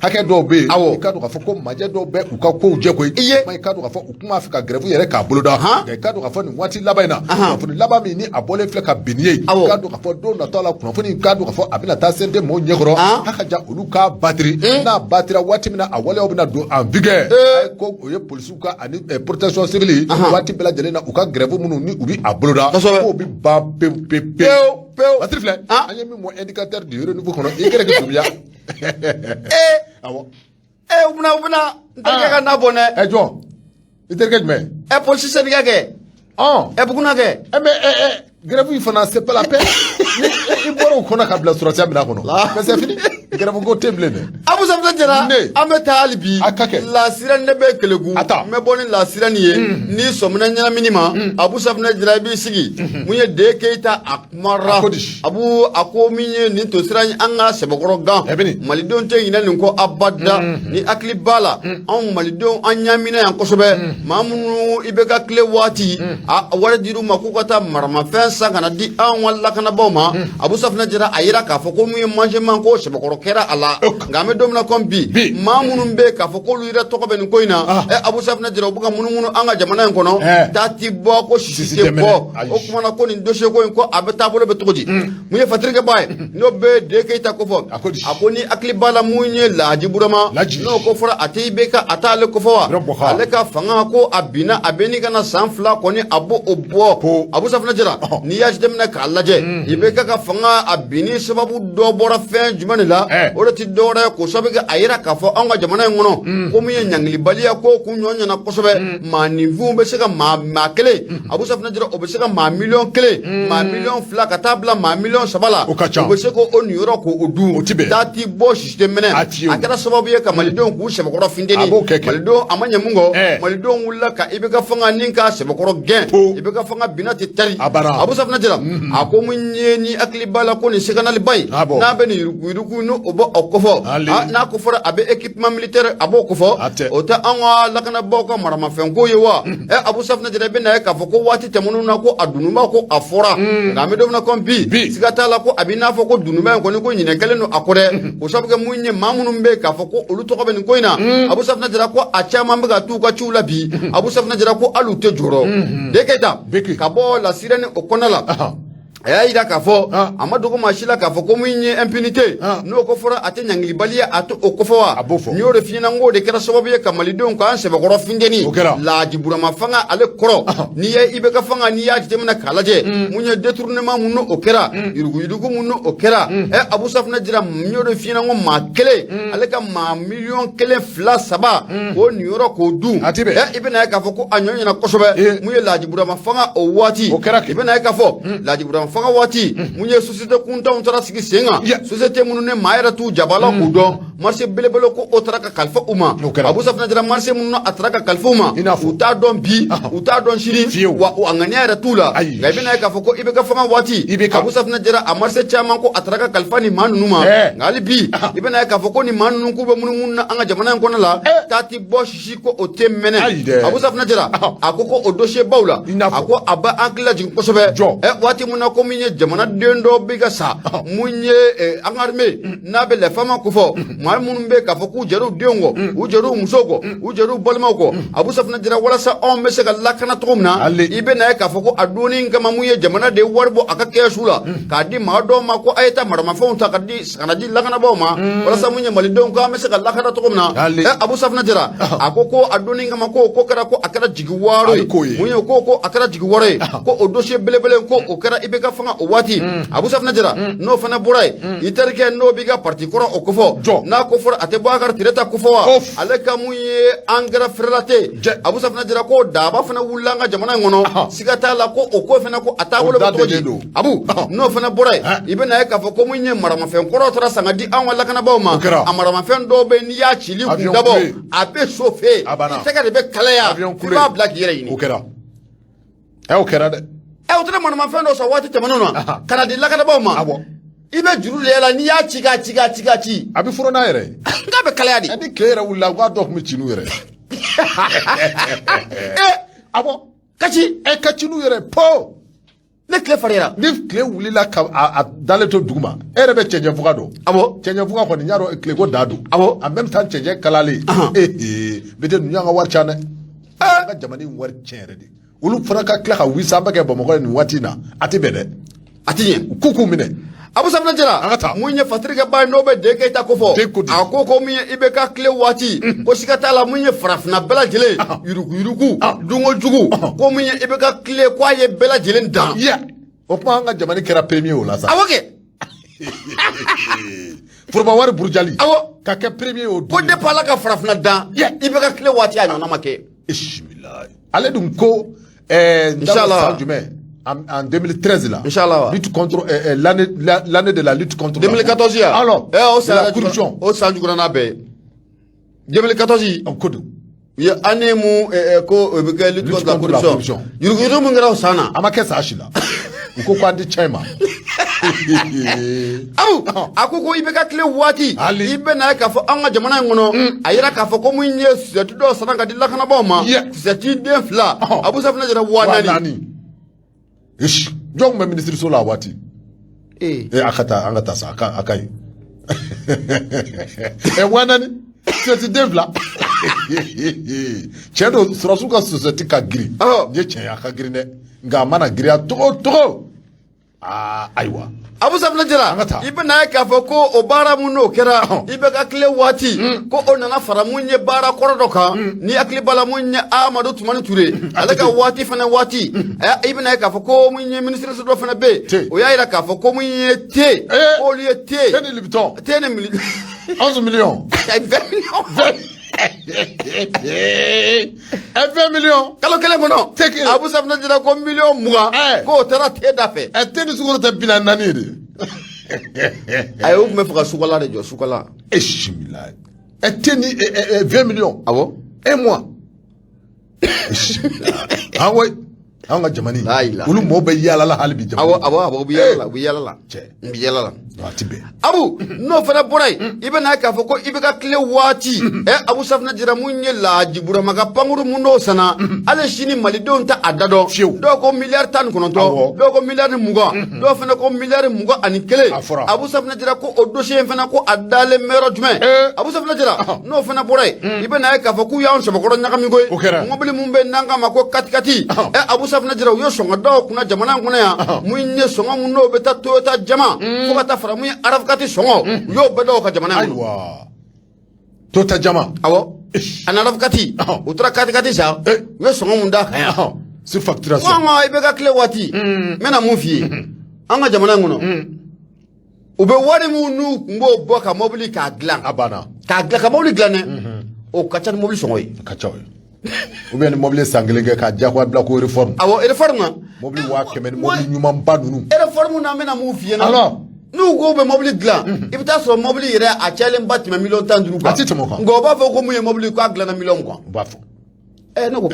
hakɛ dɔw bɛ yen i k'a dɔn k'a fɔ ko majɛ dɔw bɛ u ka kow jɛ koyi i k'a dɔn k'a fɔ u tun b'a fɛ ka gɛrɛfu yɛrɛ k'a boloda nka i k'a dɔn k'a fɔ nin waati laban in na kunnafoni laban min ni a bɔlen filɛ ka bin ni ye i k'a dɔn k'a fɔ don nataw la kunnafoni k'a dɔn k'a fɔ a bɛna taa CNT mɔɔw ɲɛkɔrɔ a ka jan olu k'a batiri n'a batira waati min na a waleyaw bɛna don en vigueur ko o ye polisiw ka ani protection civile waati bɛɛ lajɛlen na u ka gɛrɛfu minnu ni u bɛ a boloda k'o bɛ ban pewu Patri filɛ an ye min mɔ indicateur de haut niveau kɔnɔ i kɛra kɛ dunuya awɔ u bɛna n terikɛ ka na bɔ dɛ jɔn i terikɛ jumɛn polisi sɛnnikɛ kɛ Buguna kɛ mais grève in fana c'est pas la peine i bɔra o kɔnɔ ka bila surasiya minɛ kɔnɔ mais c'est fini grève ko tɛ bilen dɛ Abu Safinɛ Jara an bɛ taa hali bi lasira ne bɛ Keleku n bɛ bɔ ni lasira nin ye ni sɔmina ɲɛnamini ma Abu Safinɛ Jara i b'i sigi mun ye D Keyita a kumara Abu a ko min ye nin to sira an ka Sɛbɛkɔrɔ gan malidenw tɛ ɲinɛ nin kɔ abada ni hakili b'a la anw malidenw an ɲamina yan kosɛbɛ maa minnu i bɛ ka tile waati a wari dir'u ma k'u ka taa maramafɛn san ka na di an ka lakanabaw ma Abu Safinɛ Jara a yira k'a fɔ ko mun ye mangeman ko Sɛbɛkɔrɔ kɛra a la nka an bɛ don min na comme bi maa minnu bɛ k'a fɔ k'olu yɛrɛ tɔgɔ bɛ nin ko in na Abu Safinɛ Jara u bɛ ka munumunu an ka jamana in kɔnɔ taa ti bɔ ko sisi tɛ bɔ o kumana ko nin dossier ko in ko a bɛ taabolo bɛ cogo di mun ye fatirikɛ ba ye n'o bɛ D Keyita ko fɔ a ko ni hakili b'a la mun ye Lahaji Burama n'o ko fɔra a tɛ i bɛ ka a t'ale ko fɔ wa ale ka fanga ko a binna a bɛ n'i ka na san 2 kɔni a b'o bɔ Abu Safinɛ Jara n'i y'a jateminɛ k'a lajɛ i bɛ ka fanga a binni sababu dɔ bɔra fɛn jumɛn de la o de ti dɔwɛrɛ ye ko sababu kɛ a yira k'a fɔ anw ka jamana in kɔnɔ ko min ye ɲangilibaliya ko kun ɲɔ ɲɛna kosɛbɛ maa ninfinw bɛ se ka maa kelen Abu Safinɛ Jara o bɛ se ka maa 1,000,000 maa 2,000,000 ka taa bila maa 3,000,000 la o bɛ se ko o niyɔrɔ k'o dun taa ti bɔ sisi tɛ minɛ a kɛra sababu ye ka malidenw k'u Sɛbɛkɔrɔ funteni malidenw a ma ɲɛ mun kɔ malidenw wulila ka i bɛ ka fanga ni ka Sɛbɛkɔrɔ gɛn i bɛ ka fanga binna ti tari Abu Safinɛ Jara a ko mun ye ni hakili b'a la ko nin signal ba in n'a bɛ nin yurugu n'o o bɔ o kɔfɔ n'a ko fɔra a bɛ équipement militaire a b'o kɔfɔ o tɛ an ka lakanabaw ka maramafɛnko ye wa Abu Safinɛ Jara i bɛ na ye k'a fɔ ko waati tɛmɛnenw na ko a dununba ko a fɔra nka an bɛ don min na comme bi siga t'a la ko a bɛ n'a fɔ ko dununba in kɔni ko ɲinɛ kɛlen don a kɔ dɛ o sababu kɛ mun ye maa minnu bɛ k'a fɔ ko olu tɔgɔ bɛ nin ko in na Abu Safinɛ Jara ko a caman bɛ ka t'u ka ciw la bi Abu Safinɛ Jara ko hali u tɛ jɔrɔ D Keyita ka bɔ lasira ni o kɔnɔ la a y'a yira k'a fɔ a ma dogo maa si la k'a fɔ ko min ye impunité n'o ko fɔra a tɛ ɲangilibaliya a tɛ o kɔfɔ wa n y'o de f'i ɲɛna n k'o de kɛra sababu ye ka malidenw k'an Sɛbɛkɔrɔ funteni Lahaji Burama fanga ale kɔrɔ n'i ye i bɛ ka fanga n'i y'a jateminɛ k'a lajɛ mun ye détournement mun n'o kɛra yuruguyurugu mun n'o kɛra Abu Safinɛ Jara n y'o de f'i ɲɛna n ko maa kelen ale ka maa 1,000,000 1, 2, 3 k'o niyɔrɔ k'o dun i bɛ na ye k'a fɔ ko a ɲɔ ɲɛna kosɛbɛ mun ye Lahaji Burama fanga o waati i bɛ na ye k'a fɔ Lahaji Burama faga waati mun ye société kuntanw tara sigi senga société munnu ne maa yɛrɛ t'u jabala k'u dɔn marché belebele ko o tara ka kalifa u ma Abu Safinɛ Jara marché munnu a tara ka kalifa u ma u t'a dɔn bi u t'a dɔn sini wa a ŋaniya yɛrɛ t'u la nka i bɛna ye k'a fɔ ko i bɛ ka fanga waati Abu Safinɛ Jara a marché caman ko a tara ka kalifa ni maa ninnu ma nka hali bi i bɛna ye k'a fɔ ko ni maa ninnu k'u bɛ munumunu na an ka jamana in kɔnɔ la taa ti bɔ sisi ko o tɛ mɛnɛ Abu Safinɛ Jara a ko o dossier baw la a ko a ba an hakili lajigin kosɛbɛ waati mun na ko min ye jamanaden dɔ bɛ ka sa mun ye an ka armée n'a bɛ lɛfama ko fɔ maa minnu bɛ k'a fɔ k'u jɛr'u denw kɔ u jɛr'u musow kɔ u jɛr'u balimaw kɔ Abu Safinɛ Jara walasa anw bɛ se ka lakana cogo min na i bɛ na ye k'a fɔ ko a donni kama mun ye jamana de wari bɔ a ka kɛsu la k'a di maa dɔw ma ko a ye taa maramafɛnw ta ka na di lakanabaaw ma walasa mun ye malidenw ko an bɛ se ka lakana cogo min na Abu Safinɛ Jara a ko a donni kama ko kɛra ko a kɛra jigi wɔɔrɔ ye mun ye ko a kɛra jigi wɔɔrɔ ye ko o dossier belebele ko o kɛra i bɛ ka fanga o waati Abu Safinɛ Jara n'o fana bɔra ye i terikɛ n'o b'i ka parti kɔrɔ o kofɔ n'a ko fɔra a tɛ bɔ a ka tireta kofɔ wa ale ka mun ye engrais feerela tɛ Abu Safinɛ Jara ko daba fana wulila an ka jamana in kɔnɔ siga t'a la ko o ko fana ko a taabolo bɛ cogo di Abu n'o fana bɔra ye i bɛ na ye k'a fɔ ko mun ye maramafɛn kɔrɔ taara san ka di an ka lakanabaaw ma a maramafɛn dɔw bɛ n'i y'a cili kun dabɔ a bɛ chauffer i tɛgɛ de bɛ kalaya i b'a bila k'i yɛrɛ ɲini o kɛra dɛ o tɛna maramafɛn dɔ sɔrɔ waati tɛmɛnenw na ka na di lakanabaaw ma i bɛ juru de yɛlɛ n'i y'a ci k'a ci k'a ci k'a ci a bɛ fɔlɔ n'a yɛrɛ n'a bɛ kalaya de ni tile yɛrɛ wulila k'a dɔw tun bɛ ci n'u yɛrɛ kasi ka ci n'u yɛrɛ po ne tile farira ni tile wulila ka a dalen to dugu ma e yɛrɛ bɛ cɛncɛn fuga dɔn cɛncɛn fuga kɔni n y'a dɔn tile ko da don en même temps cɛncɛn kalalen bɛ tɛ ninnu y'an ka wari can dɛ an ka jamana in wari tiɲɛ yɛrɛ de olu fana ka tila ka wuli sanfɛ kɛ bamakɔ nin waati in na a tɛ bɛn dɛ a tɛ ɲɛ k'u minɛ Abu Safinɛ Jara mun ye fatirikɛba ye n'o bɛ den Keyita ko fɔ a ko min ye i bɛ ka tile waati ko siga t'a la mun ye farafinna bɛɛ lajɛlen yuruguyurugu dunkojugu ko min ye i bɛ ka tile ko a ye bɛɛ lajɛlen dan o kuma an ka jamana kɛra premier o la sa awɔ kɛ foroba wari burujali ka kɛ premier o ko depuis Ala ka farafinna dan i bɛ ka tile waati a ɲɔgɔnna ma kɛ ale dun ko Inch'Allah jumɛn en 2013 là Inch'Allah lutte contre l'année de la lutte contre 2014 ya alors la corruption o san juguna n'a bɛɛ 2014 en kodo ye année mu ko o bɛ kɛ lutte contre la corruption yuruguyurugu mun kɛra o san na a ma kɛ saa si la u ko k'an di cɛ ma a ko i bɛ ka tile waati i bɛ na ye k'a fɔ an ka jamana in kɔnɔ a yira k'a fɔ ko mun ye susɛti dɔw san ka di lakanabaaw ma susɛti den 2 Abu Safinɛ Jara 4 jɔn tun bɛ minisiriso la a waati a ka taa an ka taa sa a ka ɲi 4 susɛti den 2 cɛ don sɔrɔsiw ka susɛti ka girin n ye tiɲɛ ye a ka girin dɛ nka a mana girinya togo togo ayiwa Abu Safinɛ Jara i bɛ na ye k'a fɔ ko o baara mun n'o kɛra i bɛ ka tile waati ko o nana fara mun ye baara kɔrɔ dɔ kan ni hakili b'a la mun ye Amadu Tumani Ture ale ka waati fana waati i bɛ na ye k'a fɔ ko mun ye minisiriso dɔ fana bɛ yen o y'a jira k'a fɔ ko mun ye te k'olu ye te ni libitɔn te ni 11 millions 20 millions kalo kelen kɔnɔ Abu Safinɛ Jara ko 20 k'o taara te da fɛ te ni sukaro tɛ 4 ye de a ye o tun bɛ fɛ ka sukala de jɔ sukala bisimilayi te ni 20 millions awɔ un mois awɔ an ka jamana olu mɔgɔw bɛ yaalala hali bi jamana awɔ u bɛ yaalala n bɛ yaalala waati bɛɛ Abu n'o fana bɔra yen i bɛ na ye k'a fɔ ko i bɛ ka tile waati Abu Safinɛ Jara mun ye Laji Burama ka pankuru mun n'o sanna hali sini malidenw tɛ a da dɔn dɔw ko miliyari 19 dɔw ko miliyari 20 dɔw fana ko miliyari 21 Abu Safinɛ Jara ko o dossier in fana ko a dalen bɛ yɔrɔ jumɛn Abu Safinɛ Jara n'o fana bɔra yen i bɛ na ye k'a fɔ k'u y'anw sɛbɛkɔrɔ ɲagami koyi mobili mun bɛ n'an k'a ma ko katikati Abu Safinɛ Jara u ye sɔngɔ daw kunna jamana in kɔnɔ yan mun ye sɔngɔ mun n'o bɛ taa Toyota jama fo ka taa fara mun ye Arafkati sɔngɔ u y'o bɛɛ daw ka jamana in kɔnɔ Toyota jama awɔ ani Arafkati u tora katikati sa u ye sɔngɔ mun d'a kan yan sur facturation i bɛ ka tile waati n bɛna mun f'i ye an ka jamana in kɔnɔ u bɛ wari mun n'u tun b'o bɔ ka mobili k'a dilan a banna k'a dilan ka mobili dilan dɛ o ka ca ni mobili sɔngɔ ye a ka ca ou bien mobile sanglenge ka jakwa bla ko réforme awo réforme mobile wa kemen mobile nyuma badunu réforme na mena mu fiena alors nous go be mobile glan ibita so mobile yere a challenge batima million tanduru quoi ngo ba fo ko mu mobile ko agla na million quoi ba fo no go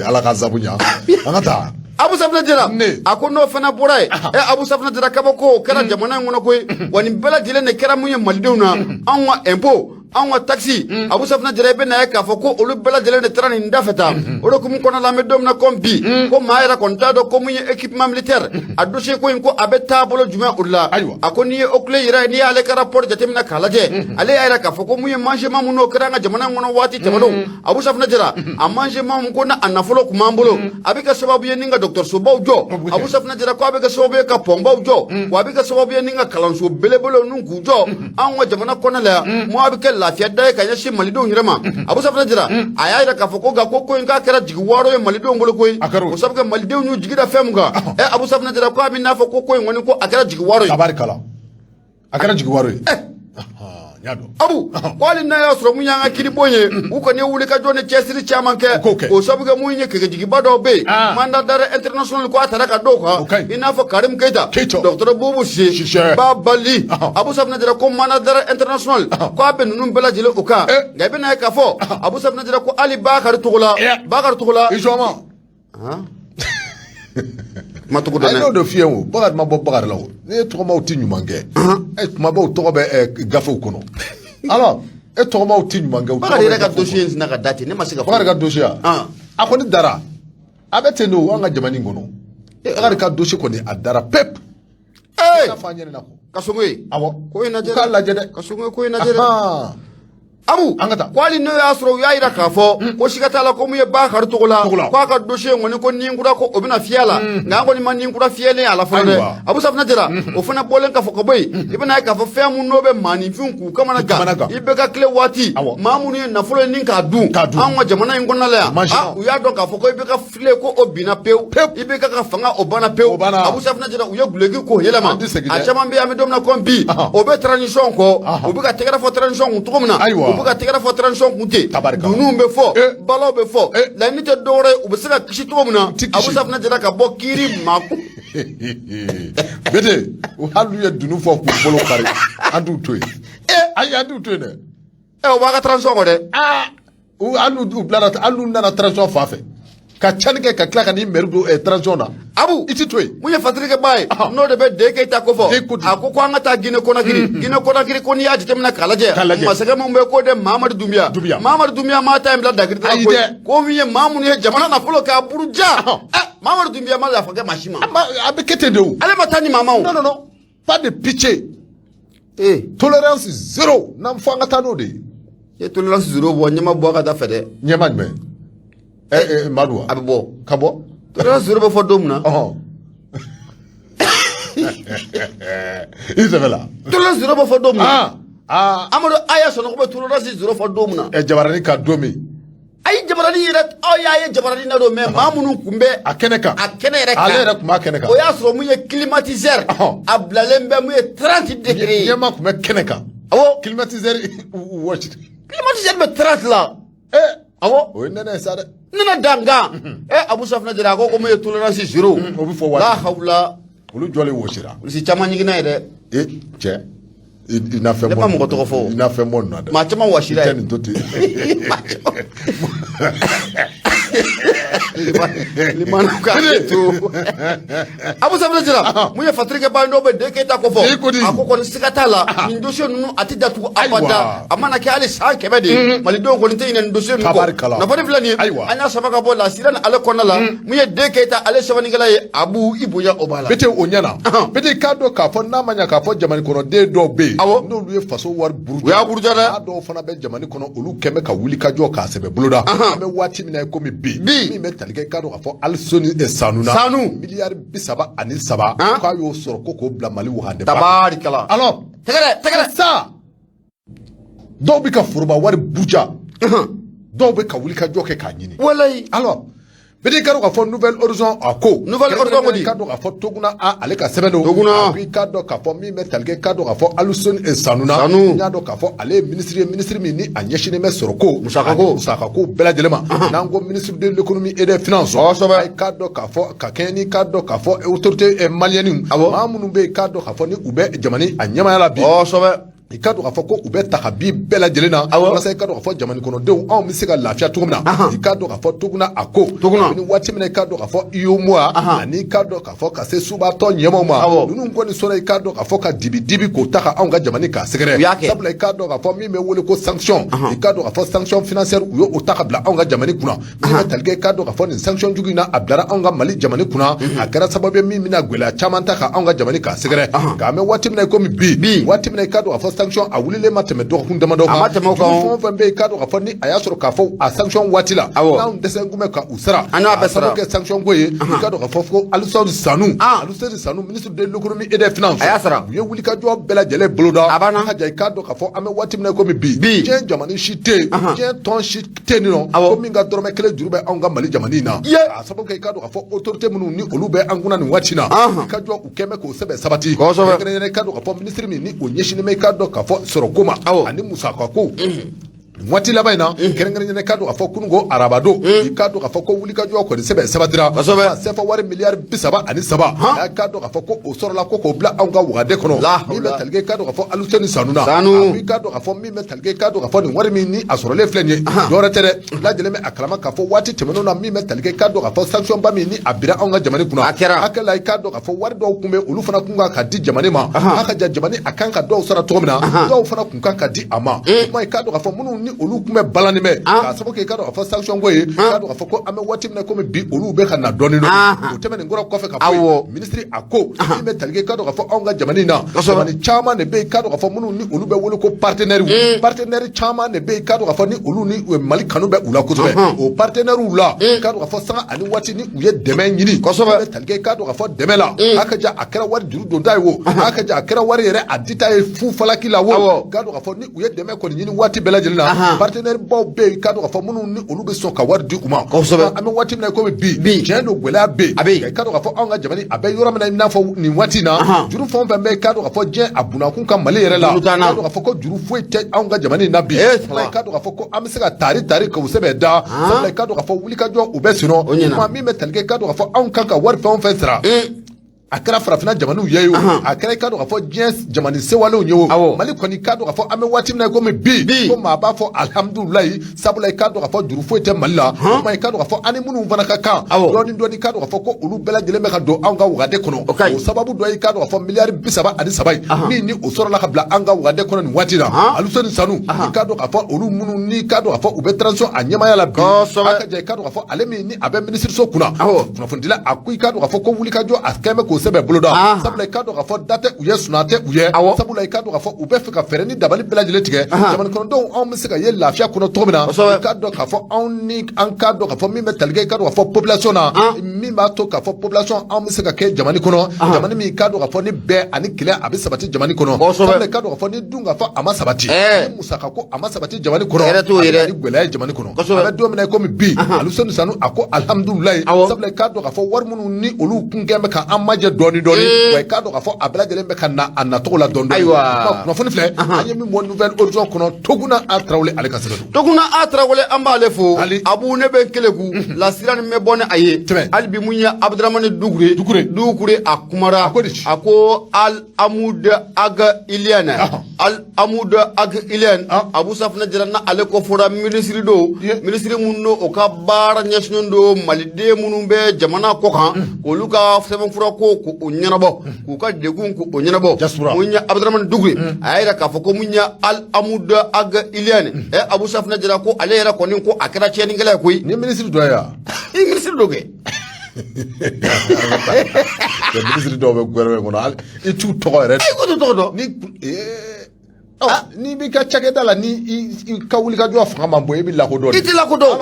ala ka zabunya angata Abu Safna Jira akono fana boray Abu Safna Jira kabako kera jamana ngono koy wani bela dile ne kera munye maldewna anwa impôt anwa taxi Abu Safna Jira be na ka foko olu bela dile ne trani ndafeta odo kum kono la medom na kombi ko maira kontado ko munye équipement militaire adoshe ko ko abeta bolo juma ulla akoni okle yira ni ale ka rapport jatemna kalaje ale ayra ka foko munye manje mamuno kera nga jamana ngono wati temado Abu Safna Jira a manje mam ko na anafolo kumambolo abika sababu ye ninga Dr. Sobaw Jo Abu Safna Jira ko abika sababu ka Pombaw Jo ko abika sababu ye ninga kalanso belebelo nungu Jo anwa jamana kona la mo abika lafiya dai ka yashi malido hirama Abu Safna Jira ayayra ka foko ga ko inga kera jigwaro ye malido ngolo koy ko sabga malido nyu jigida femga Abu Safna Jira ko abina foko ko ngoni ko akera jigwaro tabarikala akera jigwaro Abu kwali na ya soro munya nga kiri bonye uko ne wuli ka jone chesiri chairman ke ko sabuga munye ke jigi bado be manda dare international ko atara ka do ko ina fo Karim Keita Dr. Boubou Shishe Babali Abu Safna Jira ko manda dare international ko abe nunum bela jile uka gabe na ka fo Abu Safna Jira ko Ali Bakar Tugula ijoma matuko dana no do fienwo bagar mabo bagar lawo ne to ma uti nyumange mabo to be gafo kono alors e to ma uti nyumange bagar ira ka dossier na ka date ne masika bagar ka dossier akoni dara abete no anga jamani ngono bagar ka dossier ko ni adara pep na fanyene nako kasongwe awo ko ina jere kala jede kasongwe ko ina jere Abu angata kwali no yasro yaira kafo ko shigata la ko muye Bakar Tugula ko ka dossier ngoni ko ningura ko obina fiala ngango ni man ningura fiele ala fone Abu Safna Jira o fana bolen ka foko boy ibina ka fo femu nobe mani finku kama na ga ibe ka kle wati mamu ni na folo ninka du anwa jamana ngona la u ya do ka foko ibe ka fle ko obina pew ibe ka fanga obana pew Abu Safna Jira u ye gulegi ko yelama a chama mbi amedom na kombi obe transition ko obe ka tegara fo transition ko tumna buka tigara fo transition kunte dunu be fo balo be fo la nite dore u be sika kishi to muna Abu Safna Jira ka bo kiri mako bete o halu ya dunu fo ku bolo kare andu toy ay andu toy ne o waga transition ko de o alu du blada alu na transition fa fe ka chanike ka klaka ni merdo transition na Abu iti toy munye fatrike bay no de be de ke ta ko fo akoko angata gine kona giri ko ni ya jitemna kalaje masaka mun be ko de Mamadou Doumbia ma time la dagir ta ko wiye mamu ni jamana na folo ka buruja Mamadou Doumbia ma la fa ke mashima abekete de ou ale matani mama non pas de pitié tolérance zéro nam fo angata no de ye tolérance zéro bo nyama bo ka da fede nyama me madwa abbo kabo tolérance zéro bo fo domna Isabella tolérance zéro bo fo domna amado aya sono ko be tolérance zéro fo domna jabarani ka domi ay jabarani yere ya jabarani na do me mamunu kumbe akeneka reka ale kuma akeneka o ya so mu ye climatiseur ablalembe mu ye 30 degrés yema kuma keneka awo climatiseur watch climatiseur be 30 la awo o nene sare nana danga Abu Safna Jira ko mu ye tolérance zéro o bi fo la hawla olu jole wochira si chama nyigina de che ina fait bon mo to fo ina fait bon nada ma chama washira tani toti limanu ka to Abu Safna Jira mu ye fatrike ba ndo be de ke ta ko fo akoko ni sikatala ni dossier nunu atida tu abada amana ke ali sa ke bedi mali do ko ni tine dossier nuko na fani flani anya sabaka bo la sirana ale kona la mu ye de ke ta ale sabani gala Abu Ibuya Obala bete onyana bete kado ka fo na manya ka fo jamani kono de do be no lu ye faso war buruja ya buruja da do fana be jamani kono olu keme ka wuli ka jo ka sebe buluda me wati mina ko mi mi me talike kado ka fo alsoni e sanuna miliyar bisaba anil saba ka yo soro ko bla mali wa de tabarikala alors tegere ça do bi ka furba war buja do be ka wuli ka jo ke ka nyini wallahi alors Petit cadre a fait nouvelle horizon à ko. Nouvelle horizon ko di. Cadre a fait toguna a ale ka sebendo. Toguna. Puis cadre ka fait mi metalge cadre a fait aluson et sanuna. Sanu. Nyado ka fait ale ministre mi ni anyeshine me soroko. Musaka ko bela jelema. Nango ministre de l'économie et des finances. Oh ça va. Cadre ka fait kakeni cadre ka fait autorité malienne. Mamunu be cadre ka fait ni ube jamani anyama ya la bi. Oh ça va. I ka don k'a fɔ ko u bɛ ta ka bin bɛɛ lajɛlen na walasa i ka don k'a fɔ jamana kɔnɔdenw anw bɛ se ka lafiya cogo min na i ka don k'a fɔ tuguna a ko ni waati min na i ka don k'a fɔ IOMOA ani i ka don k'a fɔ ka se subatɔ ɲɛmaw ma ninnu kɔni sɔnna i ka don k'a fɔ ka dibi k'o ta ka anw ka jamana k'a sɛgɛrɛ sabula i ka don k'a fɔ min bɛ wele ko sanction i ka don k'a fɔ sanction financière u y'o ta ka bila anw ka jamana kunna min bɛ tali kɛ i ka don k'a fɔ nin sanction jugu in na a bilara anw ka Mali jamana kunna a kɛra sababu ye min bɛna gɛlɛya caman ta ka anw ka jamana k'a sɛgɛrɛ nka an bɛ waati min na i komi bi waati min na i ka don k'a fɔ sanction a wulilen ma tɛmɛ dɔgɔkun damadɔ kan fɛn fɛn bɛ yen k'a dɔn k'a fɔ ni a y'a sɔrɔ k'a fɔ a sanction waati la n'anw dɛsɛ kun bɛ ka u sara a sababu kɛ sanction ko ye i ka dɔn k'a fɔ ko Alusani Sanu ministre de l'économie et des finances u ye wulikajɔ bɛɛ lajɛlen boloda a ka ja i k'a dɔn k'a fɔ an bɛ waati min na komi bi diɲɛ jamana si tɛ yen diɲɛ tɔn si tɛ yen nɔ ko min ka dɔrɔmɛ kelen juru bɛ anw ka Mali jamana in na a sababu kɛ i k'a dɔn k'a fɔ autorité minnu ni olu bɛ an kunna nin waati in na i ka jɔ u kɛn bɛ k'o sɛbɛn sabati kɛrɛnkɛrɛnnen i k'a dɔn k'a fɔ ministre min ni o ɲɛsinnen bɛ i k'a dɔn k'a fɔ sɔrɔko ma ani musaka ko waati laban in na kɛrɛnkɛrɛnnen k'a dɔn k'a fɔ kununko arabado i k'a dɔn k'a fɔ ko wulikajɔ kɔni sɛbɛn sabatira CFA wari miliyari 33 a k'a dɔn k'a fɔ ko o sɔrɔla ko k'o bila anw ka wagade kɔnɔ min bɛ tali kɛ k'a dɔn k'a fɔ Alusani Sanu na i k'a dɔn k'a fɔ min bɛ tali kɛ k'a dɔn k'a fɔ nin wari min ni a sɔrɔlen filɛ nin ye dɔwɛrɛ tɛ dɛ lajɛlen bɛ a kalama k'a fɔ waati tɛmɛnenw na min bɛ tali kɛ k'a dɔn k'a fɔ sanction ba min ni a bira anw ka jamana kunna hakɛ la i k'a dɔn k'a fɔ wari dɔw kun bɛ olu fana kun kan ka di jamana ma a ka ja jamana a kan ka dɔw sara cogo min na dɔw fana kun kan ka di a ma kuma i k'a dɔn k'a fɔ minnu ni olu kun bɛ balani mɛ k'a sababu kɛ i k'a dɔn k'a fɔ sanction ko ye k'a dɔn k'a fɔ ko an bɛ waati min na komi bi olu bɛ ka na dɔɔni o tɛmɛnen kɔrɔ kɔfɛ ka fɔ ministre a ko min bɛ tali kɛ k'a dɔn k'a fɔ anw ka jamana in na jamana caman de bɛ yen k'a dɔn k'a fɔ minnu ni olu bɛ wele ko partenaires caman de bɛ yen k'a dɔn k'a fɔ ni olu ni Mali kanu bɛ u la kosɛbɛ o partenaires la k'a dɔn k'a fɔ sanga ani waati ni u ye dɛmɛ ɲini kosɛbɛ bɛ tali kɛ k'a dɔn k'a fɔ dɛmɛ la a ka ja a kɛra wari juru don ta ye o a ka ja a kɛra wari yɛrɛ a dita ye fu falaki la o k'a dɔn k'a fɔ ni u ye dɛmɛ kɔni ɲini waati bɛɛ lajɛlen na partenaires baw bɛ yen k'a dɔn k'a fɔ minnu ni olu bɛ sɔn ka wari di u ma kosɛbɛ an bɛ waati min na komi bi tiɲɛ don gɛlɛya bɛ yen k'a dɔn k'a fɔ anw ka jamana a bɛ yɔrɔ min na i n'a fɔ nin waati in na juru fɛn o fɛn bɛ yen k'a dɔn k'a fɔ diɲɛ a bunakun ka Mali yɛrɛ la k'a dɔn k'a fɔ ko juru foyi tɛ anw ka jamana in na bi k'a dɔn k'a fɔ ko an bɛ se ka tari k'u sɛbɛn da sabula k'a dɔn k'a fɔ wulikajɔ u bɛ senɔ kuma min bɛ tali kɛ k'a dɔn k'a fɔ anw kan ka wari fɛn o fɛn sara a kɛra farafinna jamanaw ye o a kɛra i ka dɔn k'a fɔ diɲɛ jamana sewalenw ye o Mali kɔni k'a dɔn k'a fɔ an bɛ waati min na komi bi ko maa b'a fɔ alihamudulilayi sabula i k'a dɔn k'a fɔ juru foyi tɛ Mali la kuma i k'a dɔn k'a fɔ ani minnu fana ka kan dɔɔni k'a dɔn k'a fɔ ko olu bɛɛ lajɛlen bɛ ka don anw ka wagade kɔnɔ o sababu dɔ i k'a dɔn k'a fɔ miliyari 33 min ni o sɔrɔla ka bila an ka wagade kɔnɔ nin waati la Alusani Sanu i k'a dɔn k'a fɔ olu minnu ni k'a dɔn k'a fɔ u bɛ transition a ɲɛmaya la bi a ka ja i k'a dɔn k'a fɔ ale min ni a bɛ minisiriso kunna kunnafonidila a ko i k'a dɔn k'a fɔ ko wulikajɔ a kɛn bɛ k'o sɛbɛn boloda sabula i k'a dɔn k'a fɔ da tɛ u ye suna tɛ u ye sabula i k'a dɔn k'a fɔ u bɛ fɛ ka fɛɛrɛ ni dabali bɛɛ lajɛlen tigɛ jamana kɔnɔdenw anw bɛ se ka ye lafiya kɔnɔ cogo min na i k'a dɔn k'a fɔ an k'a dɔn k'a fɔ min bɛ tali kɛ i k'a dɔn k'a fɔ population na min b'a to k'a fɔ population anw bɛ se ka kɛ jamana kɔnɔ jamana min i k'a dɔn k'a fɔ ni bɛɛ ani kɛlɛ a bɛ sabati jamana kɔnɔ sabula i k'a dɔn k'a fɔ ni dun k'a fɔ a ma sabati ni musaka ko a ma sabati jamana kɔnɔ a bɛ ni gɛlɛya ye jamana kɔnɔ a bɛ don min na komi bi Alusani Sanu a ko alihamudulilayi sabula i k'a dɔn k'a fɔ wari minnu ni olu kun kɛn bɛ ka an majɛ dɔɔni wa i k'a dɔn k'a fɔ a bɛɛ lajɛlen bɛ ka na a nacogo la dɔɔni kunnafoni filɛ an ye min bɔ nouvelle horizon kɔnɔ Toguna A Tarawele ale ka sɛbɛn Toguna A Tarawele an b'ale fo Abu ne bɛ Keleku lasira ni bɛ bɔ ni a ye hali bi mun ye Abudramani Dukure a kumara a ko Al Amud Ag Iliane Abu Safina jira na ale ko fɔra minisiri mun do o ka baara ɲɛsinnen do maliden minnu bɛ jamana kɔ kan k'olu ka sɛbɛnfura ko k'o ɲɛnabɔ k'u ka degun k'o ɲɛnabɔ mun ye Abudramani Dukure a y'a yira k'a fɔ ko mun ye Al Amud Ag Iliane Abu Safina jira ko ale yɛrɛ kɔni ko a kɛra tiɲɛnikɛla ye koyi ni minisiri dɔ ye wa i minisiri dɔ kɛ minisiri dɔw bɛ gouvernement kɔnɔ i t'u tɔgɔ yɛrɛ i ko t'u tɔgɔ dɔn ni b'i ka cakɛda la ni i ka wulikajɔ fanga man bon i bɛ lakodɔn i tɛ lakodɔn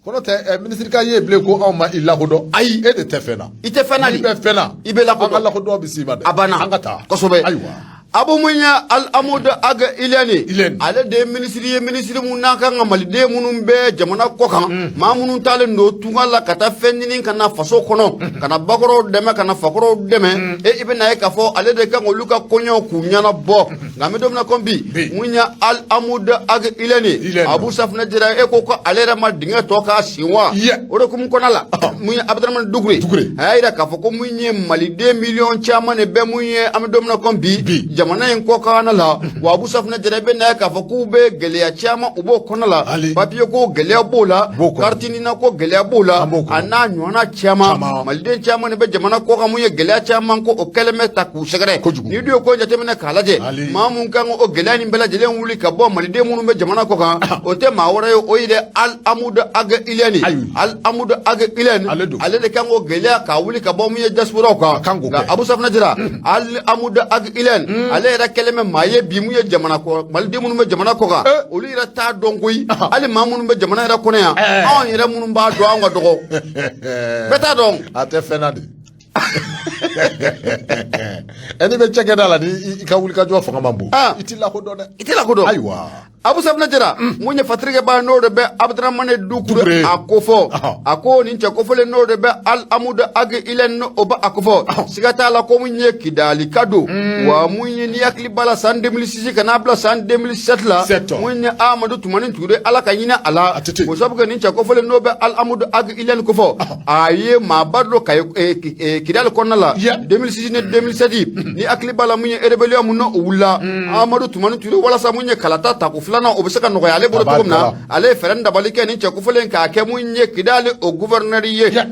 kɔnɔ tɛ minisiri ka ye bilen ko anw ma i lakodɔn ayi e de tɛ fɛn na i tɛ fɛn na i bɛ fɛn na i bɛ lakodɔn an ka lakodɔn bɛ s'i ma dɛ a banna an ka taa kosɛbɛ ayiwa Abu Munya Al-Amud Aga Ilani ale de ministre mun naka ngamalide munun be jamana kokan ma munun tale no tungala kata fendinin kana faso kono kana bakoro deme kana fakoro deme e ibena e kafo ale de kan oluka konyo kunyana bo ngame domna kombi Munya Al-Amud Aga Ilani Abu Safna jira e ko ale rama dinga toka siwa ore kum konala Munya Abdurrahman Dugre hayra kafo ko munye malide million chama ne be munye am domna kombi jamana en ko kana la wa Abu Safna jerebe na ka faku be geleya chama ubo kona la papiye ko geleya bola kartini na ko geleya bola ana nyona chama malden chama ne be jamana ko ka muye geleya chama ko o keleme ta ku segre ni dio ko jate mena kalaje mamun kan o geleya ni bela jelen wuli ka bo malde munu be jamana ko ka o te ma wora o ide Al-Amud Aga Ilani Al-Amud Aga Ilani ale de kan o geleya ka wuli ka bo muye diaspora ko ga Abu Safna jira Al-Amud Aga Ilani ale era keleme maye bimu ye jamana ko malde munu be jamana ko ga olu ira ta dongoyi ali mamunu be jamana ira kone ya on ira munu ba do an ga dogo beta don ate fenade eni be cheke dala ni ka wuli ka jo fanga mambo itila ko do aywa Abu Safna jira munye fatrige ba no de be Abdurrahman Dukure akofo ako ni nche kofole no de be Al-Amud Aga Ilani oba akofo sigata la ko munye kidali kado wa munye ni akli bala san 2006 kana bla san 2007 la munye Amadou Toumani Touré ala kanyina ala ko sabuga ni nche kofole no be Al-Amud Aga Ilani kofo aye ma badlo kay kidali konala 2006 ne 2007 ni akli bala munye rebellion munno wula Amadou Toumani Touré wala sa munye kalata takufla na obisaka no yale bolo tugumna ale ferenda balike ni chekufulen ka ke munye kidale o gouverneur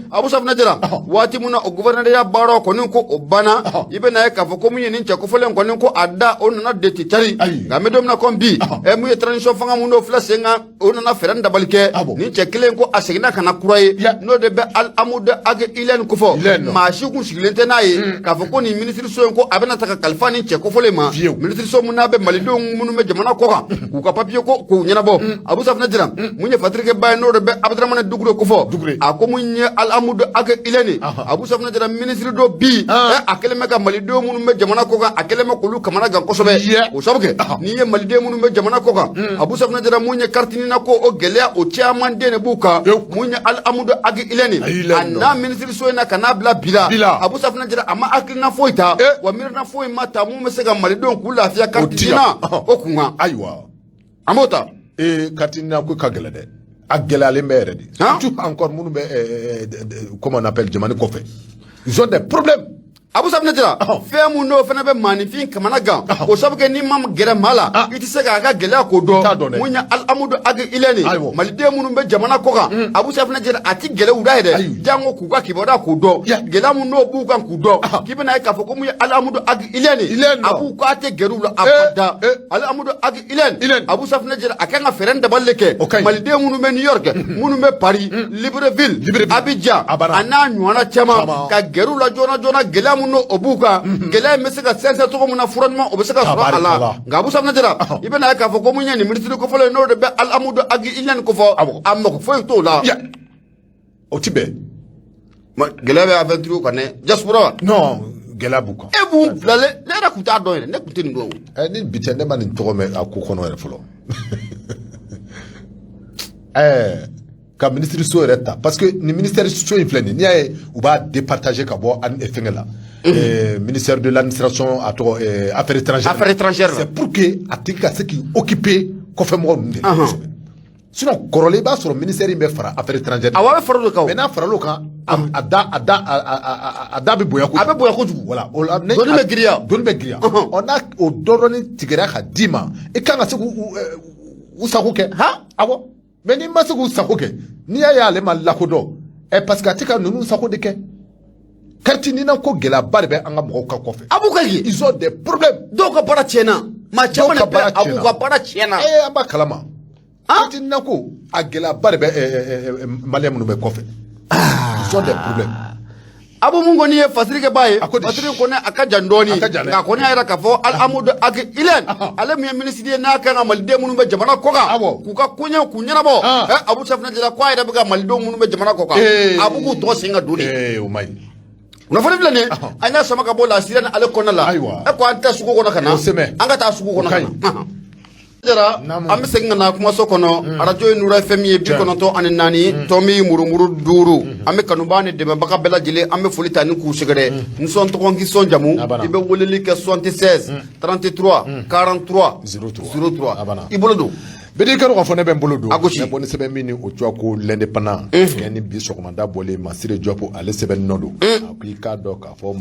Abu Safna jira wati muna o gouverneur ya baro ko nin ko obana ibe na ka fo ko munye ni chekufulen ko nin ko adda on na deti tari ga medom na kombi e muye transition fanga muno flasenga on na ferenda balike ni chekilen ko asigna kana kuraye no de be Al-Amud Aga Ilani ko fo ma shi kun sigilente nayi ka fo ko ni ministre so ko abena taka kalfani chekufulen ma ministre so muna be malido munu me jamana ko ka papiye ko nyana bo Abu Safna jira munye fatrike bay no be Abdurrahman Dugre ko fo ako munye Al-Amud Aga Ilani Abu Safna jira ministre do bi akele meka malido munu me jamana ko ga akele me ko lu kamana ga ko sobe o sobe ni ye malide munu me jamana ko ga Abu Safna jira munye kartini na ko o gelea o chairman dene buka munye Al-Amud Aga Ilani anna ministre so na kana bla bila Abu Safna jira ama akilina foita wa mirna foi mata mu mesega malido ko lafiya kartina o kunga aywa amota katina ko kagela de agela le mere di tu encore munu be comment on appelle jamani ko fait ils ont des problèmes Abu Safna jira femu no fena be manifin kamana gan ko sabuke ni mam gere mala iti se ga gele ko do munya Al-Amud Aga Ilani malide munu be jamana ko kan Abu Safna jira ati gele uda de jango ku ga kiboda ko do gele mu no bu kan ku do kibina ka fo ko munya Al-Amud Aga Ilani abu ko ate geru la abada Al-Amud Aga Ilani Abu Safna jira akanga ferenda balleke malide munu be New York munu be Paris Libreville Abidjan ana nywana chama ka geru la jona gele no obuka gele meseka sensa to ko muna furanma obeseka so ala nga Abu Safna jira ibena ka fo ko munya ni ministre ko fole no de be Al-Amud Aga Ilani ko fo amma ko fo to la o tibe gele be aventure ko ne diaspora non gele buko e bu lale le ra kuta do ne kutin do ni bitende man to me akokono re folo ka ministre so reta parce que ni ministère so inflani ni ay ou ba départager ka bo an efengela ministère de l'administration affaires étrangères c'est pour que atika ce qui occupé ko fe mo ndé sinon korole ba sur ministère be fara affaires étrangères awa be fara do ka maintenant fara lo kan ada be boya ko voilà on a doni be gria on a au doroni tigera ka dima e kan se ku sakuke ha awo mais ni masuku sakuke ni ya ale ma lakodo parce que atika nunu sakode ke kartini na ko gela barbe anga mo ka kofe abukagi ils ont des problèmes donc para chena ma chama ne abuka para chena amba kalama kartini na ko agela barbe malem no be kofe ils ont des problèmes Abu mungo ni fasirike baye fasirike ko ne akaja ndoni nga ko ne ayra ka fo Al-Amud Aga Ilani ale mi ministre na ka ngamal de munu be jamana ko ga ku ka kunya na bo Abu Safna jira ko ayra be ga mal do munu be jamana ko ga abu ku to singa duli o mai kunnafoni filɛ nin ye an y'a sama ka bɔ lasiriya ni ale kɔnɔna la e ko an tɛ sugu kɔnɔ ka na an ka taa sugu kɔnɔ ka na jara an bɛ segin ka na kumaso kɔnɔ arajo ye Nura FM ye 94 tɔmi murumuru 5 an bɛ kanubaa ni dɛmɛbaga bɛɛ lajɛlen an bɛ foli ta ni k'u sɛgɛrɛ n sɔn tɔgɔ k'i sɔn jamu i bɛ weleli kɛ 76 33 43 03 i bolo don bedi karo ka fɔ ne bɛ n bolo don ne bɔ ni sɛbɛn min ni o cogoya ko l'indépendant kɛ ni bi sɔgɔmada bɔlen Masire Jɔpu ale sɛbɛn nɔ don a ko i k'a dɔn k'a fɔ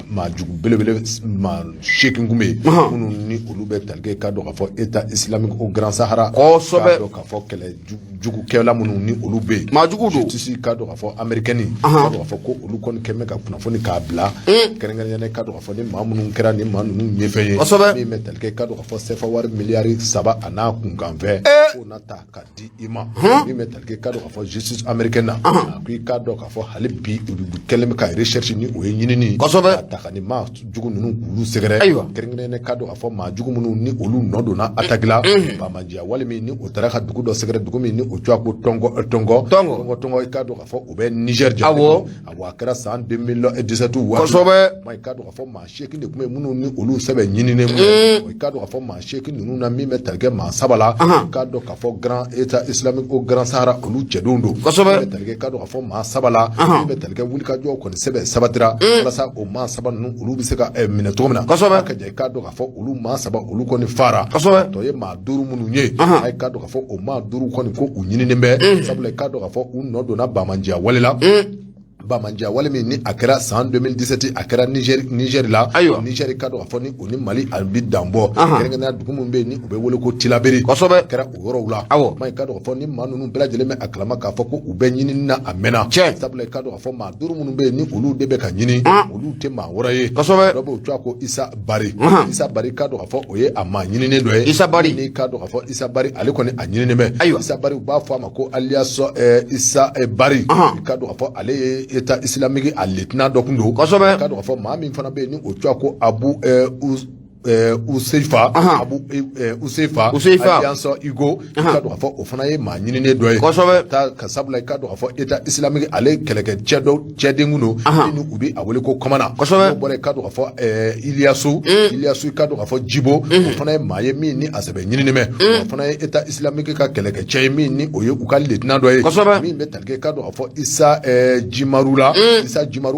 maa jugu belebele maa 8 kun bɛ yen minnu ni olu bɛ tali kɛ i k'a dɔn k'a fɔ État islamique au Grand Sahara k'a dɔn k'a fɔ kɛlɛ jugukɛla minnu ni olu bɛ yen maa jugu don justice k'a dɔn k'a fɔ américaine k'a dɔn k'a fɔ ko olu kɔni kɛmɛ ka kunnafoni k'a bila kɛrɛnkɛrɛnnen k'a dɔn k'a fɔ ni maa minnu kɛra ni maa ninnu ɲɛfɛ ye min bɛ tali kɛ k'a dɔn k'a fɔ CFA wari miliyari 3 a n'a kunkan fo na ta ka di i ma min bɛ tali kɛ k'a dɔn k'a fɔ justice américaine na a ko i k'a dɔn k'a fɔ hali bi olu kɛlen bɛ ka recherche ni o ye ɲinini ka ta ka ni maa jugu ninnu k'olu sɛgɛrɛ kɛrɛnkɛrɛnnen k'a dɔn k'a fɔ maa jugu minnu ni olu nɔ donna attaque la bamajiya walima ni o taara ka dugu dɔ sɛgɛrɛ dugu min ni o cogoya ko tɔngɔ i k'a dɔn k'a fɔ o bɛ Niger jate a kɛra san 2017 waati ma i k'a dɔn k'a fɔ maa 8 de tun bɛ minnu ni olu sɛbɛn ɲininen i k'a dɔn k'a fɔ maa 8 ninnu na min bɛ tali kɛ maa 7 la k'a dɔn k'a fɔ Grand État islamique au Grand Sahara olu cɛdenw don min bɛ tali kɛ k'a dɔn k'a fɔ maa 7 la min bɛ tali kɛ wulikajɔw kɔni sɛbɛn sabatira walasa o maa 7 ninnu olu bɛ se ka minɛ cogo min na ka ja i k'a dɔn k'a fɔ olu maa 7 olu kɔni fara tɔ ye maa 5 minnu ye a k'a dɔn k'a fɔ o maa 5 kɔni ko u ɲininen bɛ sabula i k'a dɔn k'a fɔ u nɔ donna bamajiya wale la bamajiya wale min ni a kɛra san 2017 a kɛra Niger la Niger ka dɔn k'a fɔ ni o ni Mali a bi danbɔ kɛrɛnkɛrɛnnenya dugu min bɛ yen ni u bɛ wele ko Tilaberi a kɛra o yɔrɔw la ma i ka dɔn k'a fɔ ni maa ninnu bɛɛ lajɛlen bɛ a kalama k'a fɔ ko u bɛ ɲinini na a mɛnna sabula i ka dɔn k'a fɔ maa 5 minnu bɛ yen ni olu de bɛ ka ɲini olu tɛ maa wɛrɛ ye dɔ bɛ o cogoya ko Isa Bari ka dɔn k'a fɔ o ye a maa ɲininen dɔ ye Isa Bari ni ka dɔn k'a fɔ Isa Bari ale kɔni a ɲininen bɛ Isa Bari u b'a fɔ a ma ko alias Isa Bari i ka dɔn k'a fɔ ale ye État islamique a lieutenant dɔ kun don ka dɔn k'a fɔ maa min fana bɛ yen ni o cogoya ko Abu Useifa Alliance Igo i ka dɔn k'a fɔ o fana ye maa ɲininen dɔ ye ka sabula i ka dɔn k'a fɔ État islamique ale kɛlɛkɛ cɛden kun don ni u bɛ a wele ko Komana n'o bɔra i ka dɔn k'a fɔ Iliyasu i ka dɔn k'a fɔ Jibo o fana ye maa ye min ni a sɛbɛn ɲininen bɛ o fana ye État islamique ka kɛlɛkɛ cɛ ye min ni o ye u ka lieutenant dɔ ye min bɛ tali kɛ i ka dɔn k'a fɔ Isa Jimaru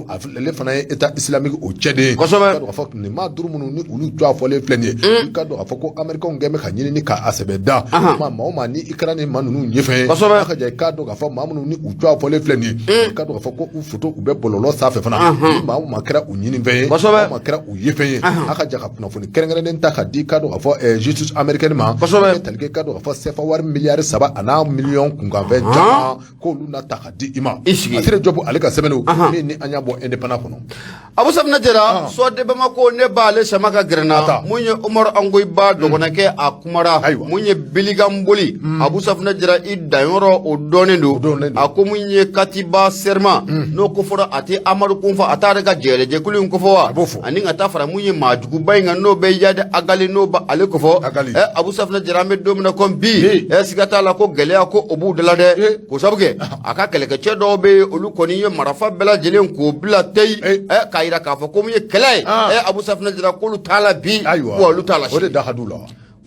ale fana ye État islamique o cɛden ye i ka dɔn k'a fɔ nin maa 5 minnu ni olu jɔ fɔlen filɛ nin ye i ka dɔn k'a fɔ ko américains gɛn bɛ ka ɲinini k'a sɛbɛn da maa o maa ni i kɛra ni maa ninnu ɲɛfɛ a ka ja i k'a dɔn k'a fɔ maa minnu ni u jɔ fɔlen filɛ nin ye i ka dɔn k'a fɔ ko u foto u bɛ bɔlɔlɔ sanfɛ fana ni maa o maa kɛra u ɲinifɛn ye maa o maa kɛra u yefɛn ye a ka ja ka kunnafoni kɛrɛnkɛrɛnnen ta ka di i ka dɔn k'a fɔ justice américaine ma i tali kɛ i ka dɔn k'a fɔ CFA wari miliyari 3 a n'a miliyɔn kunkanfɛn caman k'olu na ta ka di i ma Masire Jɔpu ale ka sɛbɛn don min ni an y'a bɔ indépendant kɔnɔ Abu Sabna Jara soit de Bamako ne b'ale sama ka gɛrɛnna mun ye Umar Angoiba dɔgɔnakɛ a kumara mun ye Biligan Boli Abu Sabna Jara i danyɔrɔ o dɔnnen don a ko mun ye Katiba Serma n'o ko fɔra a tɛ Amadu Kunfa a t'a yɛrɛ ka jɛgɛlɛjɛkulu in kofɔ wa ani ka taa fara mun ye maajuguba in kan n'o bɛ Yadi Agali n'o bɛ ale kofɔ Abu Sabna Jara an bɛ don min na ko bi siga t'a la ko gɛlɛya ko o b'u da la dɛ ko sabu kɛ a ka kɛlɛkɛcɛ dɔw bɛ yen olu kɔni ye marifa bɛɛ lajɛlen k'o bila teyi k'a yira k'a fɔ ko mun ye kɛlɛ ye Abu Sabna Jara k'olu t'a la bi olu t'a la o de da ka d'u la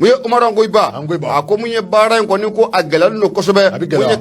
mun ye Umar Angoiba a ko mun ye baara in kɔni ko a gɛlɛyalen don kosɛbɛ mun ye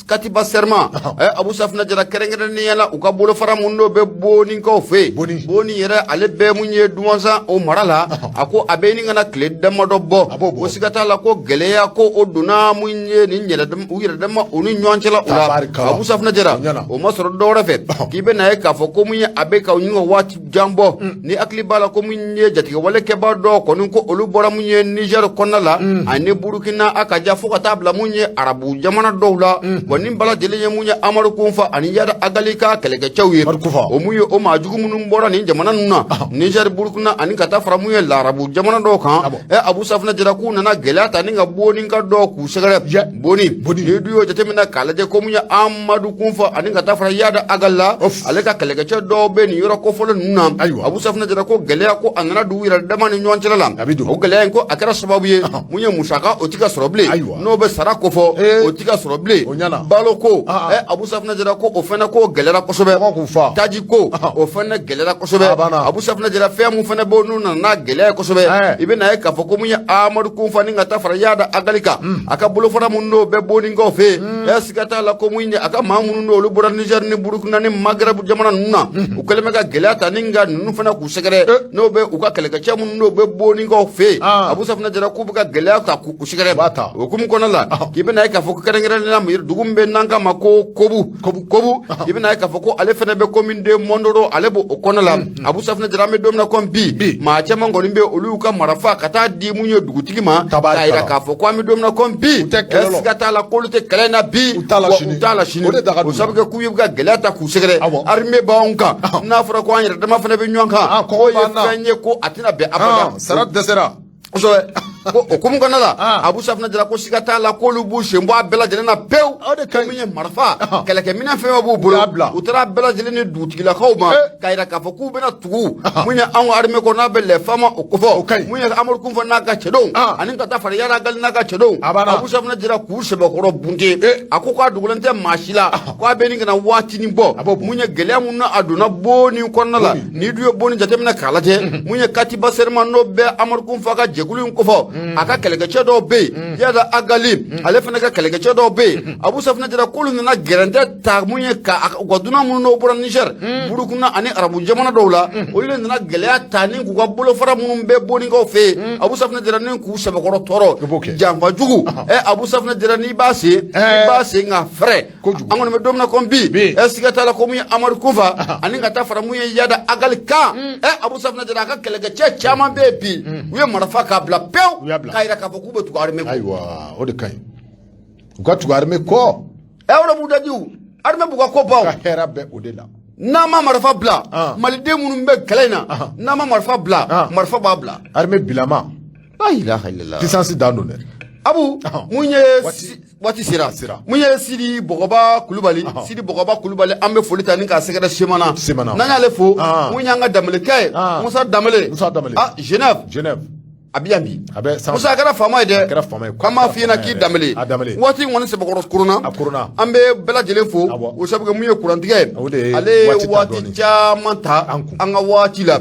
Katiba Serma Abu Sabna Jara kɛrɛnkɛrɛnnenya la u ka bolofara mun n'o bɛ Boninkaw fɛ yen Boni yɛrɛ ale bɛɛ mun ye duwansan o mara la a ko a bɛ nin kana tile damadɔ bɔ o siga t'a la ko gɛlɛya ko o donna mun ye nin u yɛrɛ dama u ni ɲɔgɔn cɛla o la Abu Sabna Jara o ma sɔrɔ dɔwɛrɛ fɛ k'i bɛ na ye k'a fɔ ko mun ye a bɛ ka ɲini ka waati jan bɔ ni hakili b'a la ko mun ye jatigɛwalekɛbaa dɔw kɔni ko olu bɔra mun ye Niger kɔnɔna la ani Burkina a ka ja fo ka taa bila mun ye arabu jamana dɔw la wa nin bala lajɛlen ye mun ye Amadu Kunfa ani Yadi Agali ka kɛlɛkɛcɛw ye o mun ye o maajugu minnu bɔra nin jamana ninnu na Niger Burkina ani ka taa fara mun ye larabu jamana dɔw kan Abu Sabna Jara k'u nana gɛlɛya ta ni ka Boninka dɔw k'u sɛgɛrɛ Boni ni du y'o jateminɛ k'a lajɛ ko mun ye Amadu Kunfa ani ka taa fara Yadi Agali la ale ka kɛlɛkɛcɛ dɔw bɛ nin yɔrɔ kofɔlen ninnu na Abu Sabna Jara ko gɛlɛya ko a nana du yɛrɛ dama ni ɲɔgɔn cɛla la o gɛlɛya in ko a kɛra sababu ye mun ye musaka o ti ka sɔrɔ bilen n'o bɛ sara kofɔ o ti ka sɔrɔ bilen balo ko Abu Safinɛ Jara ko o fɛnɛ ko gɛlɛyara kosɛbɛ taji ko o fɛnɛ gɛlɛyara kosɛbɛ Abu Safinɛ Jara fɛn mun fɛnɛ b'o n'u nana n'a gɛlɛya kosɛbɛ i bɛ na ye k'a fɔ ko mun ye Amadu Kunfa ni ka taa fara Yada Agali kan a ka bolofara mun n'o bɛ Boninkaw fɛ yen siga t'a la ko mun ye a ka maa minnu n'olu bɔra Niger ni Burukina ni Maghreb jamana ninnu na u kɛlen bɛ ka gɛlɛya ta ni ka ninnu fɛnɛ k'u sɛgɛrɛ n'o bɛ u ka kɛlɛkɛcɛ minnu n'o bɛ Boninkaw fɛ yen Abu Safinɛ Jara k'u bɛ ka gɛlɛya ta k'u sɛgɛrɛ o hukumu kɔnɔna la k'i bɛ na ye k'a fɔ ko kɛrɛnkɛrɛnnenya dugu min bɛ n'an k'a ma ko Kobu i bɛ na ye k'a fɔ ko ale fɛnɛ bɛ commune de Mondoro ale b'o kɔnɔ la Abu Safinɛ Jara an bɛ don min na comme bi maa caman kɔni bɛ olu y'u ka marifa ka taa di mun ye dugutigi ma k'a yira k'a fɔ ko an bɛ don min na comme bi siga t'a la k'olu tɛ kɛlɛ in na bi u t'a la sini o sabu kɛ k'u ye ka gɛlɛya ta k'u sɛgɛrɛ armée b'anw kan n'a fɔra ko an yɛrɛ dama fɛnɛ bɛ ɲɔgɔn kan k'o ye fɛn ye ko a tɛna bɛn abada sara dɛsɛra kosɛbɛ ko o hukumu kɔnɔna la Abu Safinɛ Jara ko siga t'a la k'olu b'u sen bɔ a bɛɛ lajɛlen na pewu ko min ye marifa kɛlɛkɛminɛn fɛn o b'u bolo u taara a bɛɛ lajɛlen ni dugutigilakaw ma k'a yira k'a fɔ k'u bɛna tugu mun ye anw armée kɔnɔ n'a bɛ lɛfama o kofɔ mun ye Amadu Kunfa n'a ka cɛdenw ani ka taa fara Yada Agali n'a ka cɛdenw Abu Safinɛ Jara k'u sɛbɛkɔrɔ bunte a ko k'a dogolen tɛ maa si la k'a bɛ nin kana waatinin bɔ mun ye gɛlɛya mun na a donna Boni kɔnɔna la n'i dun ye Boni jateminɛ k'a lajɛ mun ye Katiba Serima n'o bɛ Amadu Kunfa ka jɛkulu in kofɔ a ka kɛlɛkɛcɛ dɔw bɛ yen Yada Agali ale fana ka kɛlɛkɛcɛ dɔw bɛ yen Abu Safinɛ Jara k'olu nana gɛrɛntɛ ta mun ye ka u ka dunan minnu n'o bɔra Niger Burukina ani arabu jamana dɔw la olu de nana gɛlɛya ta ni k'u ka bolofara minnu bɛ Boninkaw fɛ yen Abu Safinɛ Jara ni k'u sɛbɛkɔrɔ tɔɔrɔ janfa jugu Abu Safinɛ Jara n'i b'a sen nka fɛrɛ an kɔni bɛ don min na comme bi siga t'a la ko mun ye Amadu Kunfa ani ka taa fara mun ye Yada Agali kan Abu Safinɛ Jara a ka kɛlɛkɛcɛ caman bɛ yen bi u ye marifa k'a bila pewu k'a yira k'a fɔ k'u bɛ tugu armée kɔ ayiwa o de ka ɲi u ka tugu armée kɔ o de b'u daji armée b'u ka ko baw ka hɛrɛ bɛ o de la n'an ma marifa bila maliden minnu bɛ kɛlɛ in na n'an ma marifa bila marifa b'a bila armée bilama la ilaha illallah puissance dan don dɛ Abu mun ye waati sera mun ye Sidi Bɔgɔba Kulubali an bɛ foli ta ni k'a sɛgɛrɛ Semana n'an y'ale fo mun y'an ka Danbɛlɛkɛ ye Musa Danbɛlɛ Genève a bɛ yan bi Musa a kɛra faama ye dɛ k'an b'a f'i ɲɛna k'i Danbɛlɛ waati in kɔni sɛbɛkɔrɔ kurunna an bɛ bɛɛ lajɛlen fo o sabu kɛ mun ye kurantigɛ ye ale ye waati caman ta an ka waati la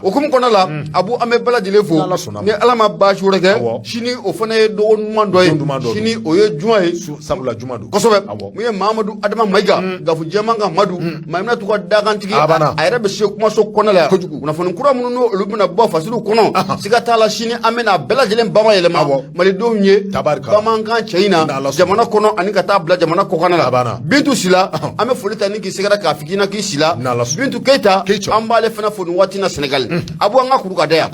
o hukumu kɔnɔna la Abu an bɛ bɛɛ lajɛlen fo ni Ala ma baasi wɛrɛ kɛ sini o fana ye dɔgɔ ɲuman dɔ ye sini o ye juman ye sabula juman don kosɛbɛ mun ye Mahamadu Adama Mayiga Gafu Jɛman ka Madu Mayimunatu ka dakantigi a yɛrɛ bɛ se kumaso kɔnɔ la yan kunnafoni kura minnu n'olu bɛna bɔ fasiliw kɔnɔ siga t'a la sini an bɛna bɛɛ lajɛlen bamayɛlɛma malidenw ye bamanankan cɛ in na jamana kɔnɔ ani ka taa bila jamana kɔkanna la Bintu Sila an bɛ foli ta ni k'i sɛgɛrɛ k'a f'i ɲɛna k'i Sila Bintu Keyita an b'ale fana fo nin waati in na Sénégal Abu an ka kuru ka da yan